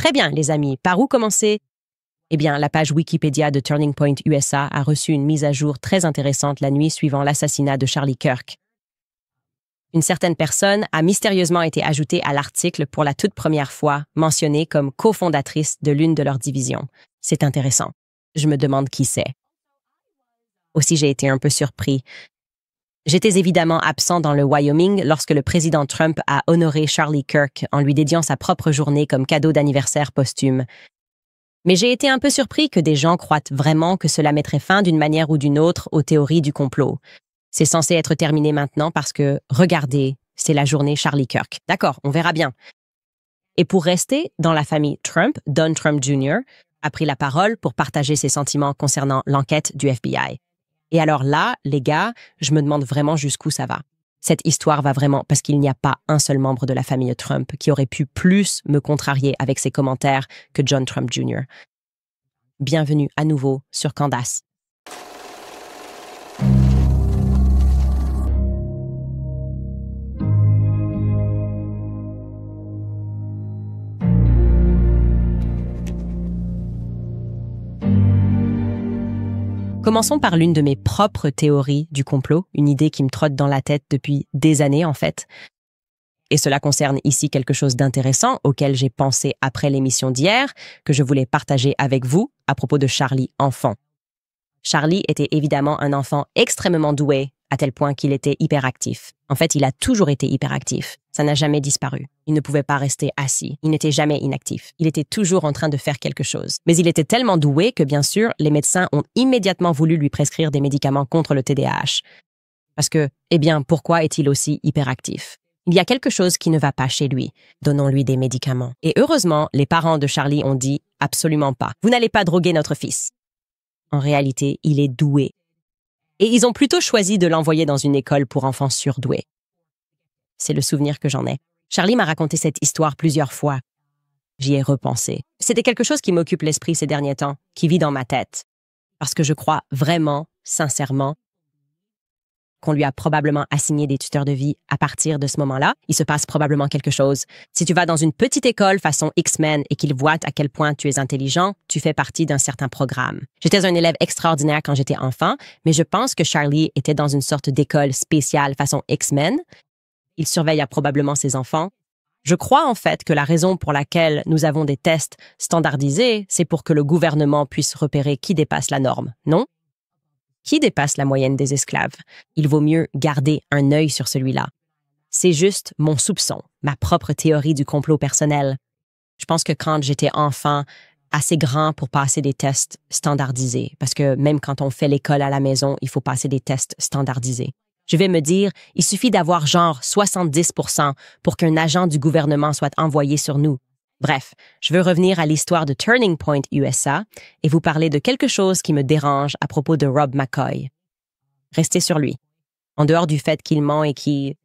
Très bien, les amis. Par où commencer? Eh bien, la page Wikipédia de Turning Point USA a reçu une mise à jour très intéressante la nuit suivant l'assassinat de Charlie Kirk. Une certaine personne a mystérieusement été ajoutée à l'article pour la toute première fois, mentionnée comme cofondatrice de l'une de leurs divisions. C'est intéressant. Je me demande qui c'est. Aussi, j'ai été un peu surpris. J'étais évidemment absent dans le Wyoming lorsque le président Trump a honoré Charlie Kirk en lui dédiant sa propre journée comme cadeau d'anniversaire posthume. Mais j'ai été un peu surpris que des gens croient vraiment que cela mettrait fin d'une manière ou d'une autre aux théories du complot. C'est censé être terminé maintenant parce que, regardez, c'est la journée Charlie Kirk. D'accord, on verra bien. Et pour rester dans la famille Trump, Don Trump Jr. a pris la parole pour partager ses sentiments concernant l'enquête du FBI. Et alors là, les gars, je me demande vraiment jusqu'où ça va. Cette histoire va vraiment parce qu'il n'y a pas un seul membre de la famille Trump qui aurait pu plus me contrarier avec ses commentaires que John Trump Jr. Bienvenue à nouveau sur Candace. Commençons par l'une de mes propres théories du complot, une idée qui me trotte dans la tête depuis des années en fait. Et cela concerne ici quelque chose d'intéressant auquel j'ai pensé après l'émission d'hier, que je voulais partager avec vous à propos de Charlie enfant. Charlie était évidemment un enfant extrêmement doué, à tel point qu'il était hyperactif. En fait, il a toujours été hyperactif. Ça n'a jamais disparu. Il ne pouvait pas rester assis. Il n'était jamais inactif. Il était toujours en train de faire quelque chose. Mais il était tellement doué que, bien sûr, les médecins ont immédiatement voulu lui prescrire des médicaments contre le TDAH. Parce que, eh bien, pourquoi est-il aussi hyperactif? Il y a quelque chose qui ne va pas chez lui. Donnons-lui des médicaments. Et heureusement, les parents de Charlie ont dit « Absolument pas. Vous n'allez pas droguer notre fils. » En réalité, il est doué. Et ils ont plutôt choisi de l'envoyer dans une école pour enfants surdoués. C'est le souvenir que j'en ai. Charlie m'a raconté cette histoire plusieurs fois. J'y ai repensé. C'était quelque chose qui m'occupe l'esprit ces derniers temps, qui vit dans ma tête. Parce que je crois vraiment, sincèrement, qu'on lui a probablement assigné des tuteurs de vie à partir de ce moment-là. Il se passe probablement quelque chose. Si tu vas dans une petite école façon X-Men et qu'ils voient à quel point tu es intelligent, tu fais partie d'un certain programme. J'étais un élève extraordinaire quand j'étais enfant, mais je pense que Charlie était dans une sorte d'école spéciale façon X-Men. Il surveille probablement ses enfants. Je crois en fait que la raison pour laquelle nous avons des tests standardisés, c'est pour que le gouvernement puisse repérer qui dépasse la norme, non? Qui dépasse la moyenne des esclaves? Il vaut mieux garder un œil sur celui-là. C'est juste mon soupçon, ma propre théorie du complot personnel. Je pense que quand j'étais enfant, assez grand pour passer des tests standardisés, parce que même quand on fait l'école à la maison, il faut passer des tests standardisés. Je vais me dire, il suffit d'avoir genre 70% pour qu'un agent du gouvernement soit envoyé sur nous. Bref, je veux revenir à l'histoire de Turning Point USA et vous parler de quelque chose qui me dérange à propos de Rob McCoy. Restez sur lui. En dehors du fait qu'il ment et qu'il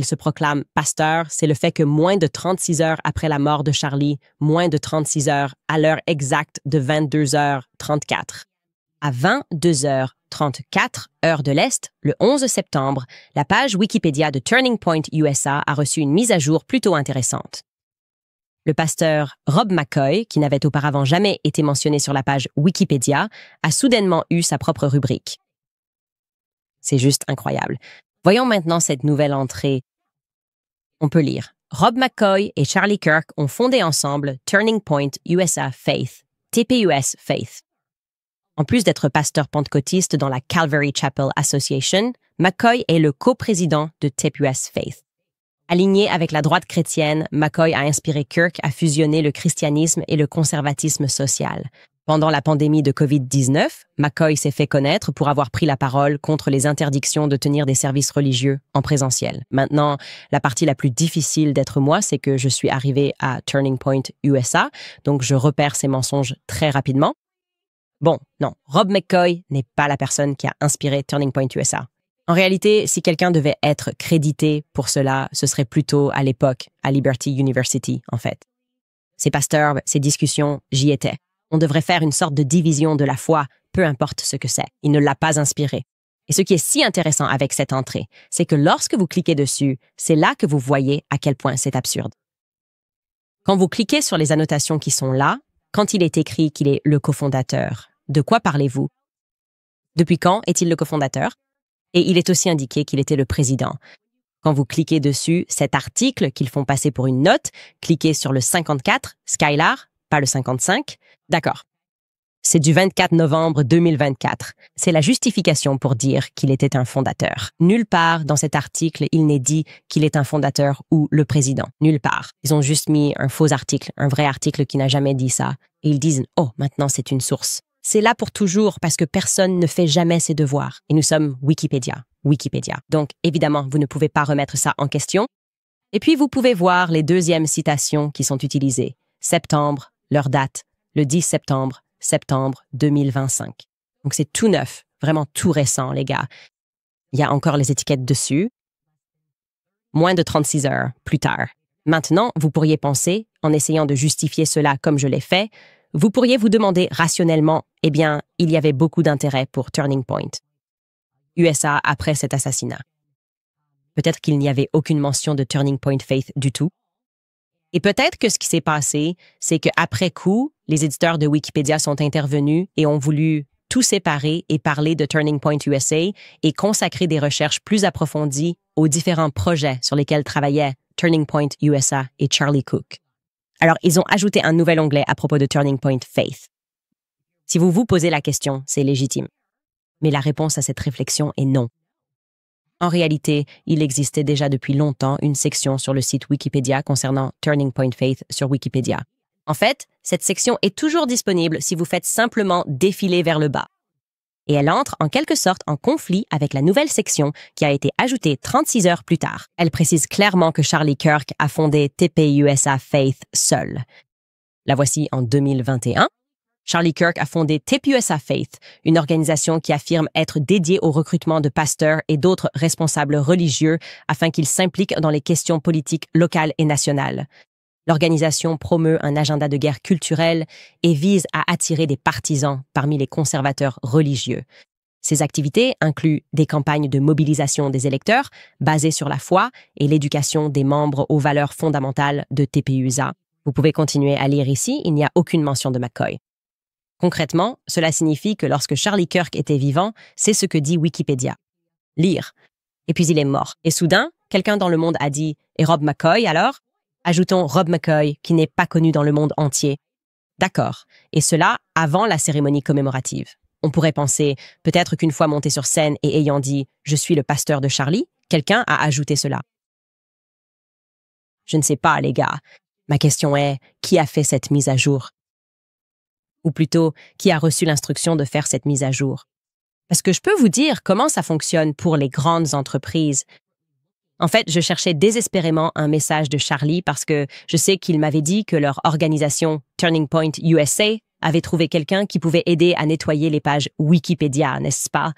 se proclame pasteur, c'est le fait que moins de 36 heures après la mort de Charlie, moins de 36 heures à l'heure exacte de 22h34. À 22h34, heure de l'Est, le 11 septembre, la page Wikipédia de Turning Point USA a reçu une mise à jour plutôt intéressante. Le pasteur Rob McCoy, qui n'avait auparavant jamais été mentionné sur la page Wikipédia, a soudainement eu sa propre rubrique. C'est juste incroyable. Voyons maintenant cette nouvelle entrée. On peut lire. Rob McCoy et Charlie Kirk ont fondé ensemble Turning Point USA Faith, TPUS Faith. En plus d'être pasteur pentecôtiste dans la Calvary Chapel Association, McCoy est le coprésident de TPUS Faith. Aligné avec la droite chrétienne, McCoy a inspiré Kirk à fusionner le christianisme et le conservatisme social. Pendant la pandémie de COVID-19, McCoy s'est fait connaître pour avoir pris la parole contre les interdictions de tenir des services religieux en présentiel. Maintenant, la partie la plus difficile d'être moi, c'est que je suis arrivé à Turning Point USA, donc je repère ces mensonges très rapidement. Bon, non, Rob McCoy n'est pas la personne qui a inspiré Turning Point USA. En réalité, si quelqu'un devait être crédité pour cela, ce serait plutôt à l'époque, à Liberty University, en fait. Ces pasteurs, ces discussions, j'y étais. On devrait faire une sorte de division de la foi, peu importe ce que c'est. Il ne l'a pas inspiré. Et ce qui est si intéressant avec cette entrée, c'est que lorsque vous cliquez dessus, c'est là que vous voyez à quel point c'est absurde. Quand vous cliquez sur les annotations qui sont là, quand il est écrit qu'il est le cofondateur, de quoi parlez-vous? Depuis quand est-il le cofondateur? Et il est aussi indiqué qu'il était le président. Quand vous cliquez dessus, cet article qu'ils font passer pour une note, cliquez sur le 54, Skylar, pas le 55. D'accord. C'est du 24 novembre 2024. C'est la justification pour dire qu'il était un fondateur. Nulle part dans cet article, il n'est dit qu'il est un fondateur ou le président. Nulle part. Ils ont juste mis un faux article, un vrai article qui n'a jamais dit ça. Et ils disent « Oh, maintenant c'est une source ». C'est là pour toujours parce que personne ne fait jamais ses devoirs. Et nous sommes Wikipédia. Wikipédia. Donc, évidemment, vous ne pouvez pas remettre ça en question. Et puis, vous pouvez voir les deuxièmes citations qui sont utilisées. Septembre, leur date, le 10 septembre 2025. Donc, c'est tout neuf, vraiment tout récent, les gars. Il y a encore les étiquettes dessus. Moins de 36 heures plus tard. Maintenant, vous pourriez penser, en essayant de justifier cela comme je l'ai fait, vous pourriez vous demander rationnellement, eh bien, il y avait beaucoup d'intérêt pour Turning Point USA après cet assassinat. Peut-être qu'il n'y avait aucune mention de Turning Point Faith du tout. Et peut-être que ce qui s'est passé, c'est qu'après coup, les éditeurs de Wikipédia sont intervenus et ont voulu tout séparer et parler de Turning Point USA et consacrer des recherches plus approfondies aux différents projets sur lesquels travaillaient Turning Point USA et Charlie Cook. Alors, ils ont ajouté un nouvel onglet à propos de Turning Point Faith. Si vous vous posez la question, c'est légitime. Mais la réponse à cette réflexion est non. En réalité, il existait déjà depuis longtemps une section sur le site Wikipédia concernant Turning Point Faith sur Wikipédia. En fait, cette section est toujours disponible si vous faites simplement défiler vers le bas. Et elle entre en quelque sorte en conflit avec la nouvelle section qui a été ajoutée 36 heures plus tard. Elle précise clairement que Charlie Kirk a fondé TPUSA Faith seul. La voici en 2021. Charlie Kirk a fondé TPUSA Faith, une organisation qui affirme être dédiée au recrutement de pasteurs et d'autres responsables religieux afin qu'ils s'impliquent dans les questions politiques locales et nationales. L'organisation promeut un agenda de guerre culturelle et vise à attirer des partisans parmi les conservateurs religieux. Ces activités incluent des campagnes de mobilisation des électeurs basées sur la foi et l'éducation des membres aux valeurs fondamentales de TPUSA. Vous pouvez continuer à lire ici, il n'y a aucune mention de McCoy. Concrètement, cela signifie que lorsque Charlie Kirk était vivant, c'est ce que dit Wikipédia. Lire. Et puis il est mort. Et soudain, quelqu'un dans le monde a dit « Et Rob McCoy alors ?» Ajoutons Rob McCoy, qui n'est pas connu dans le monde entier. D'accord. Et cela avant la cérémonie commémorative. On pourrait penser, peut-être qu'une fois monté sur scène et ayant dit « Je suis le pasteur de Charlie », quelqu'un a ajouté cela. Je ne sais pas, les gars. Ma question est, qui a fait cette mise à jour? Ou plutôt, qui a reçu l'instruction de faire cette mise à jour? Parce que je peux vous dire comment ça fonctionne pour les grandes entreprises. En fait, je cherchais désespérément un message de Charlie parce que je sais qu'il m'avait dit que leur organisation Turning Point USA avait trouvé quelqu'un qui pouvait aider à nettoyer les pages Wikipédia, n'est-ce pas?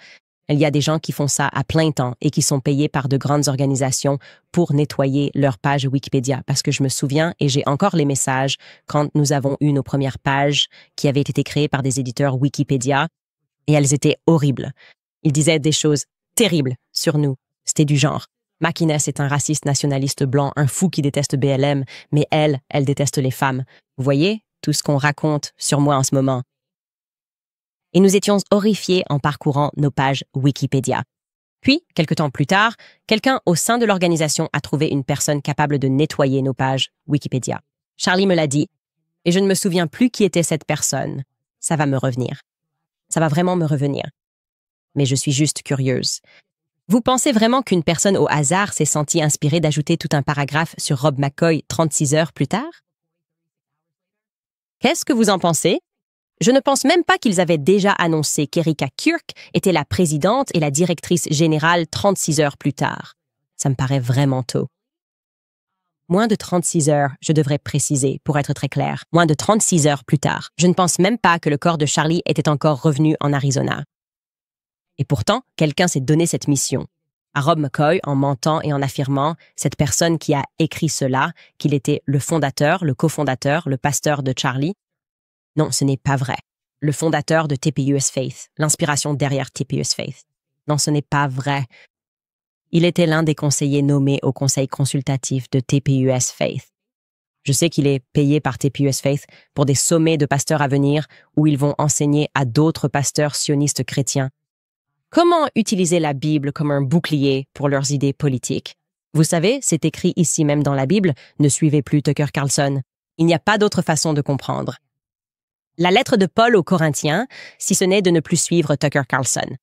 Il y a des gens qui font ça à plein temps et qui sont payés par de grandes organisations pour nettoyer leurs pages Wikipédia. Parce que je me souviens, et j'ai encore les messages, quand nous avons eu nos premières pages qui avaient été créées par des éditeurs Wikipédia, et elles étaient horribles. Ils disaient des choses terribles sur nous. C'était du genre « Makines est un raciste nationaliste blanc, un fou qui déteste BLM, mais elle déteste les femmes. » Vous voyez tout ce qu'on raconte sur moi en ce moment. Et nous étions horrifiés en parcourant nos pages Wikipédia. Puis, quelque temps plus tard, quelqu'un au sein de l'organisation a trouvé une personne capable de nettoyer nos pages Wikipédia. Charlie me l'a dit, et je ne me souviens plus qui était cette personne. Ça va me revenir. Ça va vraiment me revenir. Mais je suis juste curieuse. Vous pensez vraiment qu'une personne au hasard s'est sentie inspirée d'ajouter tout un paragraphe sur Rob McCoy 36 heures plus tard? Qu'est-ce que vous en pensez? Je ne pense même pas qu'ils avaient déjà annoncé qu'Erika Kirk était la présidente et la directrice générale 36 heures plus tard. Ça me paraît vraiment tôt. Moins de 36 heures, je devrais préciser, pour être très clair. Moins de 36 heures plus tard. Je ne pense même pas que le corps de Charlie était encore revenu en Arizona. Et pourtant, quelqu'un s'est donné cette mission. À Rob McCoy, en mentant et en affirmant, cette personne qui a écrit cela, qu'il était le fondateur, le cofondateur, le pasteur de Charlie. Non, ce n'est pas vrai. Le fondateur de TPUS Faith, l'inspiration derrière TPUS Faith. Non, ce n'est pas vrai. Il était l'un des conseillers nommés au conseil consultatif de TPUS Faith. Je sais qu'il est payé par TPUS Faith pour des sommets de pasteurs à venir où ils vont enseigner à d'autres pasteurs sionistes chrétiens comment utiliser la Bible comme un bouclier pour leurs idées politiques. Vous savez, c'est écrit ici même dans la Bible, ne suivez plus Tucker Carlson. Il n'y a pas d'autre façon de comprendre. La lettre de Paul aux Corinthiens, si ce n'est de ne plus suivre Tucker Carlson.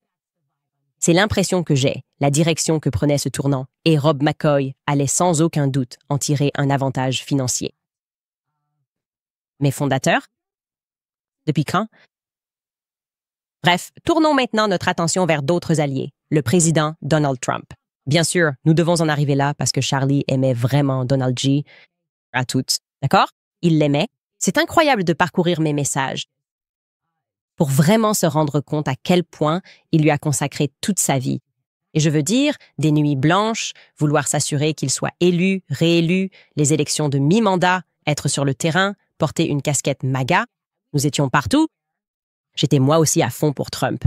C'est l'impression que j'ai, la direction que prenait ce tournant, et Rob McCoy allait sans aucun doute en tirer un avantage financier. Mes fondateurs? Depuis quand? Bref, tournons maintenant notre attention vers d'autres alliés, le président Donald Trump. Bien sûr, nous devons en arriver là parce que Charlie aimait vraiment Donald J. À toutes, d'accord? Il l'aimait. C'est incroyable de parcourir mes messages pour vraiment se rendre compte à quel point il lui a consacré toute sa vie. Et je veux dire, des nuits blanches, vouloir s'assurer qu'il soit élu, réélu, les élections de mi-mandat, être sur le terrain, porter une casquette MAGA. Nous étions partout. J'étais moi aussi à fond pour Trump.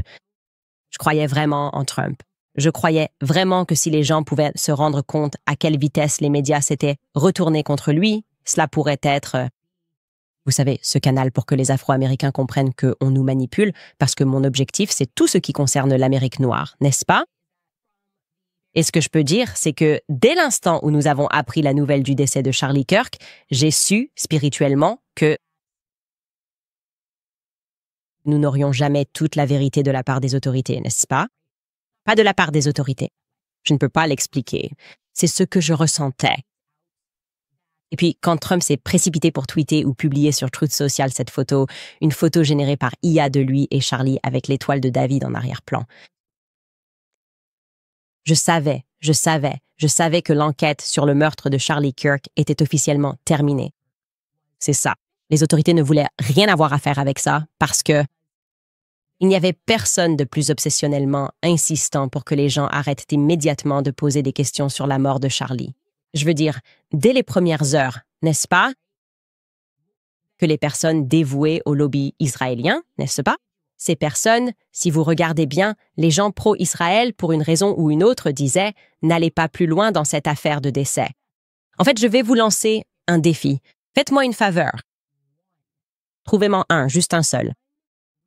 Je croyais vraiment en Trump. Je croyais vraiment que si les gens pouvaient se rendre compte à quelle vitesse les médias s'étaient retournés contre lui, cela pourrait être, vous savez, ce canal pour que les Afro-Américains comprennent qu'on nous manipule, parce que mon objectif, c'est tout ce qui concerne l'Amérique noire, n'est-ce pas? Et ce que je peux dire, c'est que dès l'instant où nous avons appris la nouvelle du décès de Charlie Kirk, j'ai su, spirituellement, que nous n'aurions jamais toute la vérité de la part des autorités, n'est-ce pas? Pas de la part des autorités. Je ne peux pas l'expliquer. C'est ce que je ressentais. Et puis, quand Trump s'est précipité pour tweeter ou publier sur Truth Social cette photo, une photo générée par IA de lui et Charlie avec l'étoile de David en arrière-plan. Je savais que l'enquête sur le meurtre de Charlie Kirk était officiellement terminée. C'est ça. Les autorités ne voulaient rien avoir à faire avec ça parce que il n'y avait personne de plus obsessionnellement insistant pour que les gens arrêtent immédiatement de poser des questions sur la mort de Charlie. Je veux dire, dès les premières heures, n'est-ce pas? Que les personnes dévouées au lobby israélien, n'est-ce pas? Ces personnes, si vous regardez bien, les gens pro-Israël, pour une raison ou une autre, disaient « n'allez pas plus loin dans cette affaire de décès ». En fait, je vais vous lancer un défi. Faites-moi une faveur. Trouvez-moi juste un seul.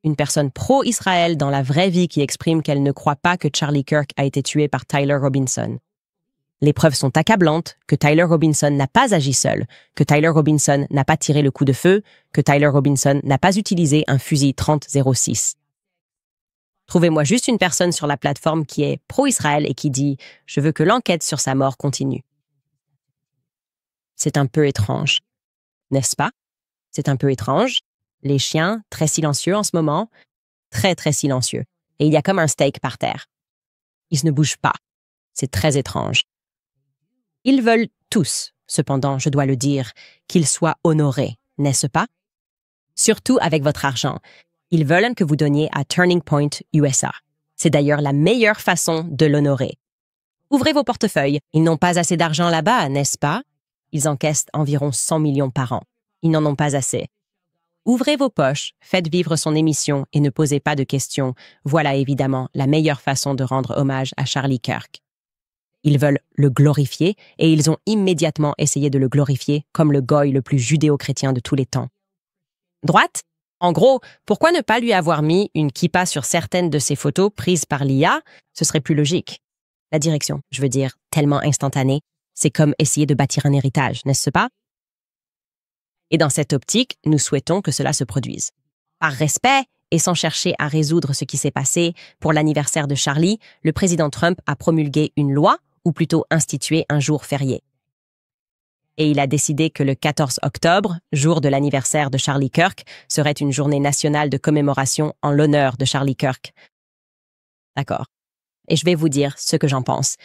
Une personne pro-Israël dans la vraie vie qui exprime qu'elle ne croit pas que Charlie Kirk a été tué par Tyler Robinson. Les preuves sont accablantes que Tyler Robinson n'a pas agi seul, que Tyler Robinson n'a pas tiré le coup de feu, que Tyler Robinson n'a pas utilisé un fusil 30-06. Trouvez-moi juste une personne sur la plateforme qui est pro-Israël et qui dit « Je veux que l'enquête sur sa mort continue ». C'est un peu étrange, n'est-ce pas? C'est un peu étrange. Les chiens, très silencieux en ce moment, très, très silencieux. Et il y a comme un steak par terre. Ils ne bougent pas. C'est très étrange. Ils veulent tous, cependant, je dois le dire, qu'ils soient honorés, n'est-ce pas? Surtout avec votre argent. Ils veulent que vous donniez à Turning Point USA. C'est d'ailleurs la meilleure façon de l'honorer. Ouvrez vos portefeuilles. Ils n'ont pas assez d'argent là-bas, n'est-ce pas? Ils encaissent environ 100 millions par an. Ils n'en ont pas assez. Ouvrez vos poches, faites vivre son émission et ne posez pas de questions. Voilà évidemment la meilleure façon de rendre hommage à Charlie Kirk. Ils veulent le glorifier et ils ont immédiatement essayé de le glorifier comme le goy le plus judéo-chrétien de tous les temps. Droite? En gros, pourquoi ne pas lui avoir mis une kippa sur certaines de ses photos prises par l'IA? Ce serait plus logique. La direction, je veux dire, tellement instantanée, c'est comme essayer de bâtir un héritage, n'est-ce pas? Et dans cette optique, nous souhaitons que cela se produise. Par respect, et sans chercher à résoudre ce qui s'est passé, pour l'anniversaire de Charlie, le président Trump a promulgué une loi, ou plutôt institué un jour férié. Et il a décidé que le 14 octobre, jour de l'anniversaire de Charlie Kirk, serait une journée nationale de commémoration en l'honneur de Charlie Kirk. D'accord. Et je vais vous dire ce que j'en pense.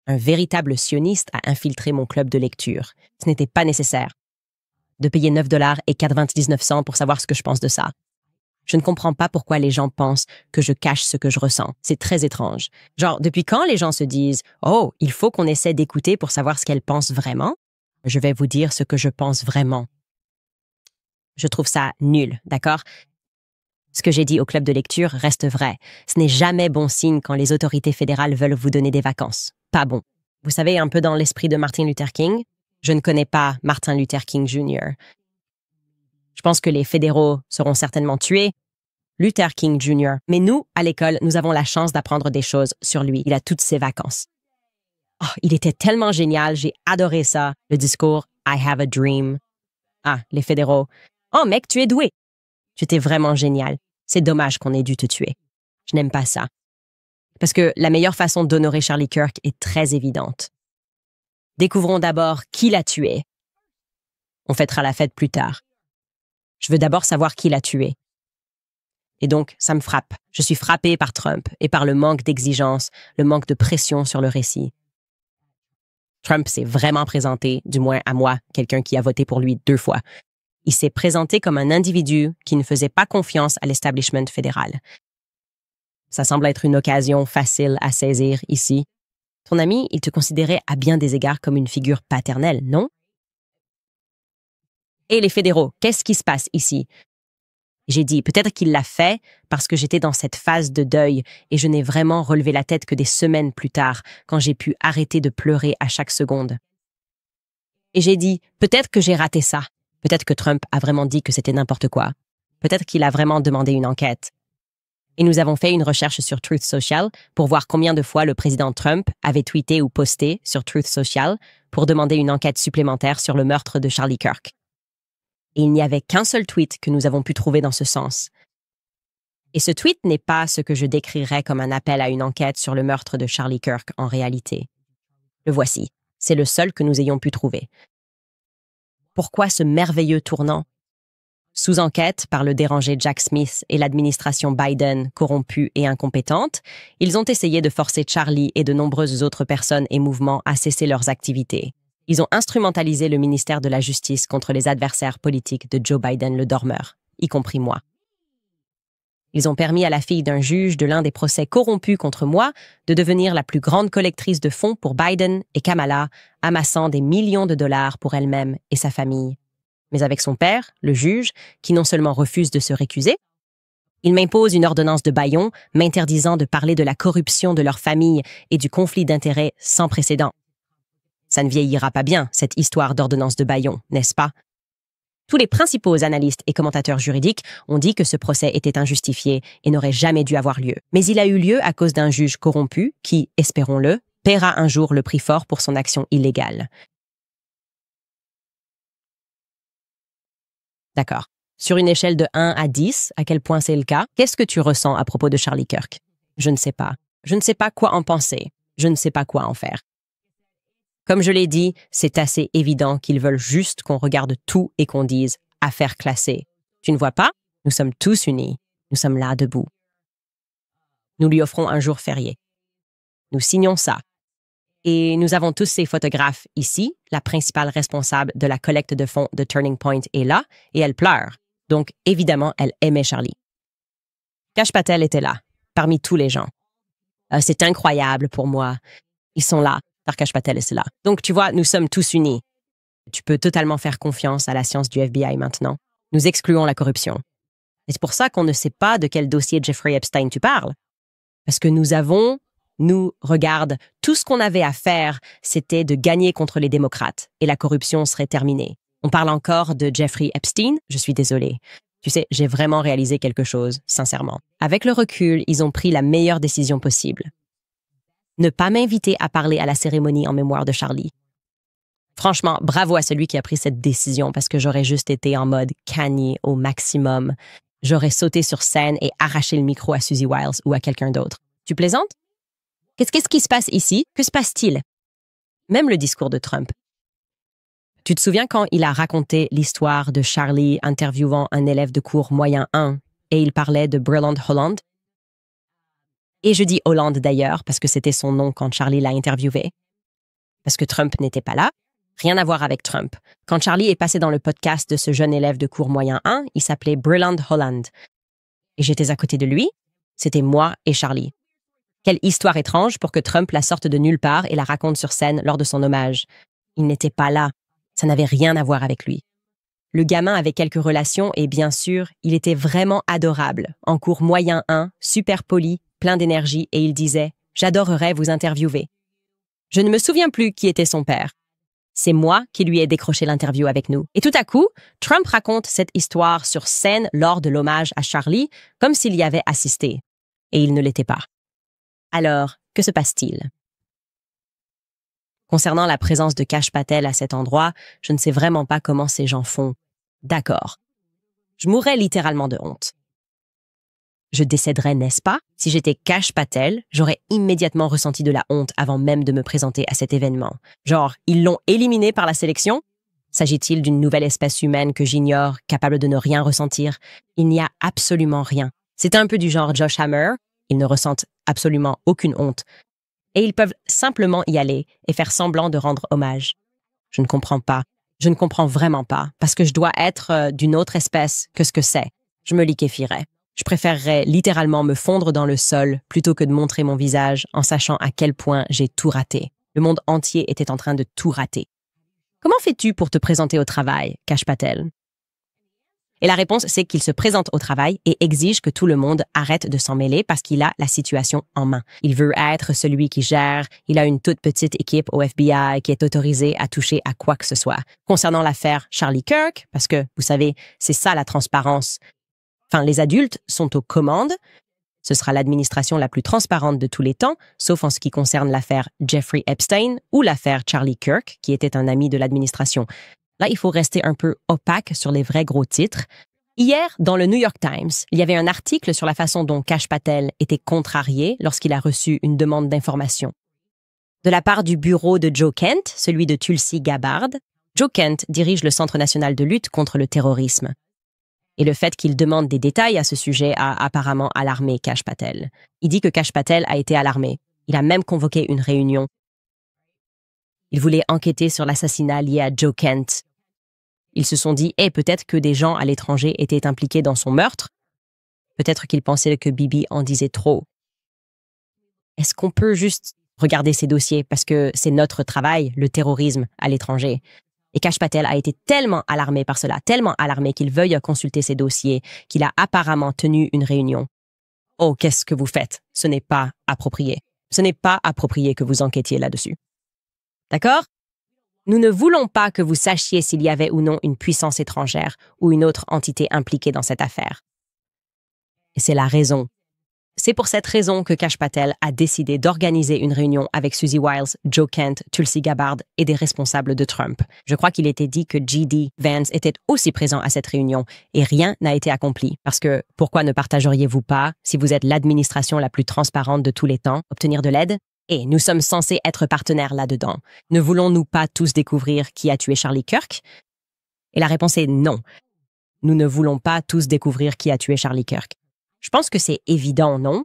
Un véritable sioniste a infiltré mon club de lecture. Ce n'était pas nécessaire de payer $9 et 99 cents pour savoir ce que je pense de ça. Je ne comprends pas pourquoi les gens pensent que je cache ce que je ressens. C'est très étrange. Genre, depuis quand les gens se disent « Oh, il faut qu'on essaie d'écouter pour savoir ce qu'elles pensent vraiment ?» Je vais vous dire ce que je pense vraiment. Je trouve ça nul, d'accord? Ce que j'ai dit au club de lecture reste vrai. Ce n'est jamais bon signe quand les autorités fédérales veulent vous donner des vacances. Pas bon. Vous savez, un peu dans l'esprit de Martin Luther King, Je ne connais pas Martin Luther King Jr. Je pense que les fédéraux seront certainement tués, Luther King Jr. Mais nous, à l'école, nous avons la chance d'apprendre des choses sur lui. Il a toutes ses vacances. Oh, il était tellement génial, j'ai adoré ça. Le discours « I have a dream ». Ah, les fédéraux. Oh mec, tu es doué. Tu étais vraiment génial. C'est dommage qu'on ait dû te tuer. Je n'aime pas ça. Parce que la meilleure façon d'honorer Charlie Kirk est très évidente. Découvrons d'abord qui l'a tué. On fêtera la fête plus tard. Je veux d'abord savoir qui l'a tué. Et donc, ça me frappe. Je suis frappée par Trump et par le manque d'exigence, le manque de pression sur le récit. Trump s'est vraiment présenté, du moins à moi, quelqu'un qui a voté pour lui 2 fois. Il s'est présenté comme un individu qui ne faisait pas confiance à l'establishment fédéral. Ça semble être une occasion facile à saisir ici. Ton ami, il te considérait à bien des égards comme une figure paternelle, non? Et les fédéraux, qu'est-ce qui se passe ici? J'ai dit, peut-être qu'il l'a fait parce que j'étais dans cette phase de deuil et je n'ai vraiment relevé la tête que des semaines plus tard, quand j'ai pu arrêter de pleurer à chaque seconde. Et j'ai dit, peut-être que j'ai raté ça. Peut-être que Trump a vraiment dit que c'était n'importe quoi. Peut-être qu'il a vraiment demandé une enquête. Et nous avons fait une recherche sur Truth Social pour voir combien de fois le président Trump avait tweeté ou posté sur Truth Social pour demander une enquête supplémentaire sur le meurtre de Charlie Kirk. Et il n'y avait qu'un seul tweet que nous avons pu trouver dans ce sens. Et ce tweet n'est pas ce que je décrirais comme un appel à une enquête sur le meurtre de Charlie Kirk en réalité. Le voici. C'est le seul que nous ayons pu trouver. Pourquoi ce merveilleux tournant? Sous enquête par le dérangé Jack Smith et l'administration Biden corrompue et incompétente, ils ont essayé de forcer Charlie et de nombreuses autres personnes et mouvements à cesser leurs activités. Ils ont instrumentalisé le ministère de la Justice contre les adversaires politiques de Joe Biden le dormeur, y compris moi. Ils ont permis à la fille d'un juge de l'un des procès corrompus contre moi de devenir la plus grande collectrice de fonds pour Biden et Kamala, amassant des millions de dollars pour elle-même et sa famille. Mais avec son père, le juge, qui non seulement refuse de se récuser, il m'impose une ordonnance de bâillon m'interdisant de parler de la corruption de leur famille et du conflit d'intérêts sans précédent. Ça ne vieillira pas bien, cette histoire d'ordonnance de bâillon, n'est-ce pas? Tous les principaux analystes et commentateurs juridiques ont dit que ce procès était injustifié et n'aurait jamais dû avoir lieu. Mais il a eu lieu à cause d'un juge corrompu qui, espérons-le, paiera un jour le prix fort pour son action illégale. D'accord. Sur une échelle de 1 à 10, à quel point c'est le cas, qu'est-ce que tu ressens à propos de Charlie Kirk? Je ne sais pas. Je ne sais pas quoi en penser. Je ne sais pas quoi en faire. Comme je l'ai dit, c'est assez évident qu'ils veulent juste qu'on regarde tout et qu'on dise « affaire classée ». Tu ne vois pas? Nous sommes tous unis. Nous sommes là debout. Nous lui offrons un jour férié. Nous signons ça. Et nous avons tous ces photographes ici. La principale responsable de la collecte de fonds de Turning Point est là et elle pleure. Donc, évidemment, elle aimait Charlie. Kash Patel était là, parmi tous les gens. C'est incroyable pour moi. Ils sont là. Kash Patel est là. Donc, tu vois, nous sommes tous unis. Tu peux totalement faire confiance à la science du FBI maintenant. Nous excluons la corruption. Et c'est pour ça qu'on ne sait pas de quel dossier Jeffrey Epstein tu parles. Parce que regarde, tout ce qu'on avait à faire, c'était de gagner contre les démocrates et la corruption serait terminée. On parle encore de Jeffrey Epstein? Je suis désolée. Tu sais, j'ai vraiment réalisé quelque chose, sincèrement. Avec le recul, ils ont pris la meilleure décision possible. Ne pas m'inviter à parler à la cérémonie en mémoire de Charlie. Franchement, bravo à celui qui a pris cette décision parce que j'aurais juste été en mode Kanye au maximum. J'aurais sauté sur scène et arraché le micro à Suzy Wiles ou à quelqu'un d'autre. Tu plaisantes? Qu'est-ce qui se passe ici? Que se passe-t-il? Même le discours de Trump. Tu te souviens quand il a raconté l'histoire de Charlie interviewant un élève de cours moyen 1 et il parlait de Breland Holland? Et je dis Hollande d'ailleurs, parce que c'était son nom quand Charlie l'a interviewé. Parce que Trump n'était pas là. Rien à voir avec Trump. Quand Charlie est passé dans le podcast de ce jeune élève de cours moyen 1, il s'appelait Breland Holland. Et j'étais à côté de lui. C'était moi et Charlie. Quelle histoire étrange pour que Trump la sorte de nulle part et la raconte sur scène lors de son hommage. Il n'était pas là. Ça n'avait rien à voir avec lui. Le gamin avait quelques relations et bien sûr, il était vraiment adorable. En cours moyen 1, super poli, plein d'énergie, et il disait « J'adorerais vous interviewer ». Je ne me souviens plus qui était son père. C'est moi qui lui ai décroché l'interview avec nous. Et tout à coup, Trump raconte cette histoire sur scène lors de l'hommage à Charlie, comme s'il y avait assisté. Et il ne l'était pas. Alors, que se passe-t-il? Concernant la présence de Kash Patel à cet endroit, je ne sais vraiment pas comment ces gens font. D'accord. Je mourrais littéralement de honte. Je décéderais, n'est-ce pas? Si j'étais Kash Patel, j'aurais immédiatement ressenti de la honte avant même de me présenter à cet événement. Genre, ils l'ont éliminé par la sélection? S'agit-il d'une nouvelle espèce humaine que j'ignore, capable de ne rien ressentir? Il n'y a absolument rien. C'est un peu du genre Josh Hammer. Ils ne ressentent absolument aucune honte. Et ils peuvent simplement y aller et faire semblant de rendre hommage. Je ne comprends pas. Je ne comprends vraiment pas, parce que je dois être d'une autre espèce que ce que c'est. Je me liquéfierais. Je préférerais littéralement me fondre dans le sol plutôt que de montrer mon visage en sachant à quel point j'ai tout raté. Le monde entier était en train de tout rater. Comment fais-tu pour te présenter au travail, Kash Patel? Et la réponse, c'est qu'il se présente au travail et exige que tout le monde arrête de s'en mêler parce qu'il a la situation en main. Il veut être celui qui gère, il a une toute petite équipe au FBI qui est autorisée à toucher à quoi que ce soit. Concernant l'affaire Charlie Kirk, parce que, vous savez, c'est ça la transparence. Enfin, les adultes sont aux commandes. Ce sera l'administration la plus transparente de tous les temps, sauf en ce qui concerne l'affaire Jeffrey Epstein ou l'affaire Charlie Kirk, qui était un ami de l'administration. Là, il faut rester un peu opaque sur les vrais gros titres. Hier, dans le New York Times, il y avait un article sur la façon dont Kash Patel était contrarié lorsqu'il a reçu une demande d'information. De la part du bureau de Joe Kent, celui de Tulsi Gabbard, Joe Kent dirige le Centre national de lutte contre le terrorisme. Et le fait qu'il demande des détails à ce sujet a apparemment alarmé Kash Patel. Il dit que Kash Patel a été alarmé. Il a même convoqué une réunion. Il voulait enquêter sur l'assassinat lié à Joe Kent. Ils se sont dit, peut-être que des gens à l'étranger étaient impliqués dans son meurtre. Peut-être qu'ils pensaient que Bibi en disait trop. Est-ce qu'on peut juste regarder ces dossiers parce que c'est notre travail, le terrorisme à l'étranger? Et Kash Patel a été tellement alarmé par cela, tellement alarmé qu'il veuille consulter ces dossiers, qu'il a apparemment tenu une réunion. Oh, qu'est-ce que vous faites? Ce n'est pas approprié. Ce n'est pas approprié que vous enquêtiez là-dessus. D'accord? Nous ne voulons pas que vous sachiez s'il y avait ou non une puissance étrangère ou une autre entité impliquée dans cette affaire. Et c'est la raison. C'est pour cette raison que Kash Patel a décidé d'organiser une réunion avec Susie Wiles, Joe Kent, Tulsi Gabbard et des responsables de Trump. Je crois qu'il était dit que J.D. Vance était aussi présent à cette réunion et rien n'a été accompli. Parce que pourquoi ne partageriez-vous pas, si vous êtes l'administration la plus transparente de tous les temps, obtenir de l'aide? Et nous sommes censés être partenaires là-dedans. Ne voulons-nous pas tous découvrir qui a tué Charlie Kirk? Et la réponse est non. Nous ne voulons pas tous découvrir qui a tué Charlie Kirk. Je pense que c'est évident, non?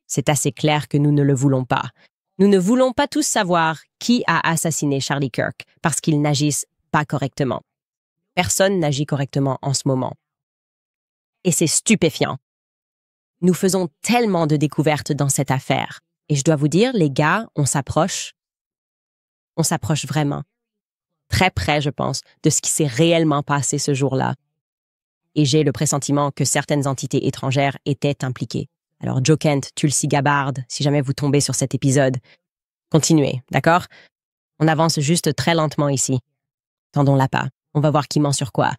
C'est assez clair que nous ne le voulons pas. Nous ne voulons pas tous savoir qui a assassiné Charlie Kirk parce qu'ils n'agissent pas correctement. Personne n'agit correctement en ce moment. Et c'est stupéfiant. Nous faisons tellement de découvertes dans cette affaire. Et je dois vous dire, les gars, on s'approche. On s'approche vraiment. Très près, je pense, de ce qui s'est réellement passé ce jour-là. Et j'ai le pressentiment que certaines entités étrangères étaient impliquées. Alors, Joe Kent, Tulsi Gabbard, si jamais vous tombez sur cet épisode, continuez, d'accord? On avance juste très lentement ici. Tendons-la pas. On va voir qui ment sur quoi.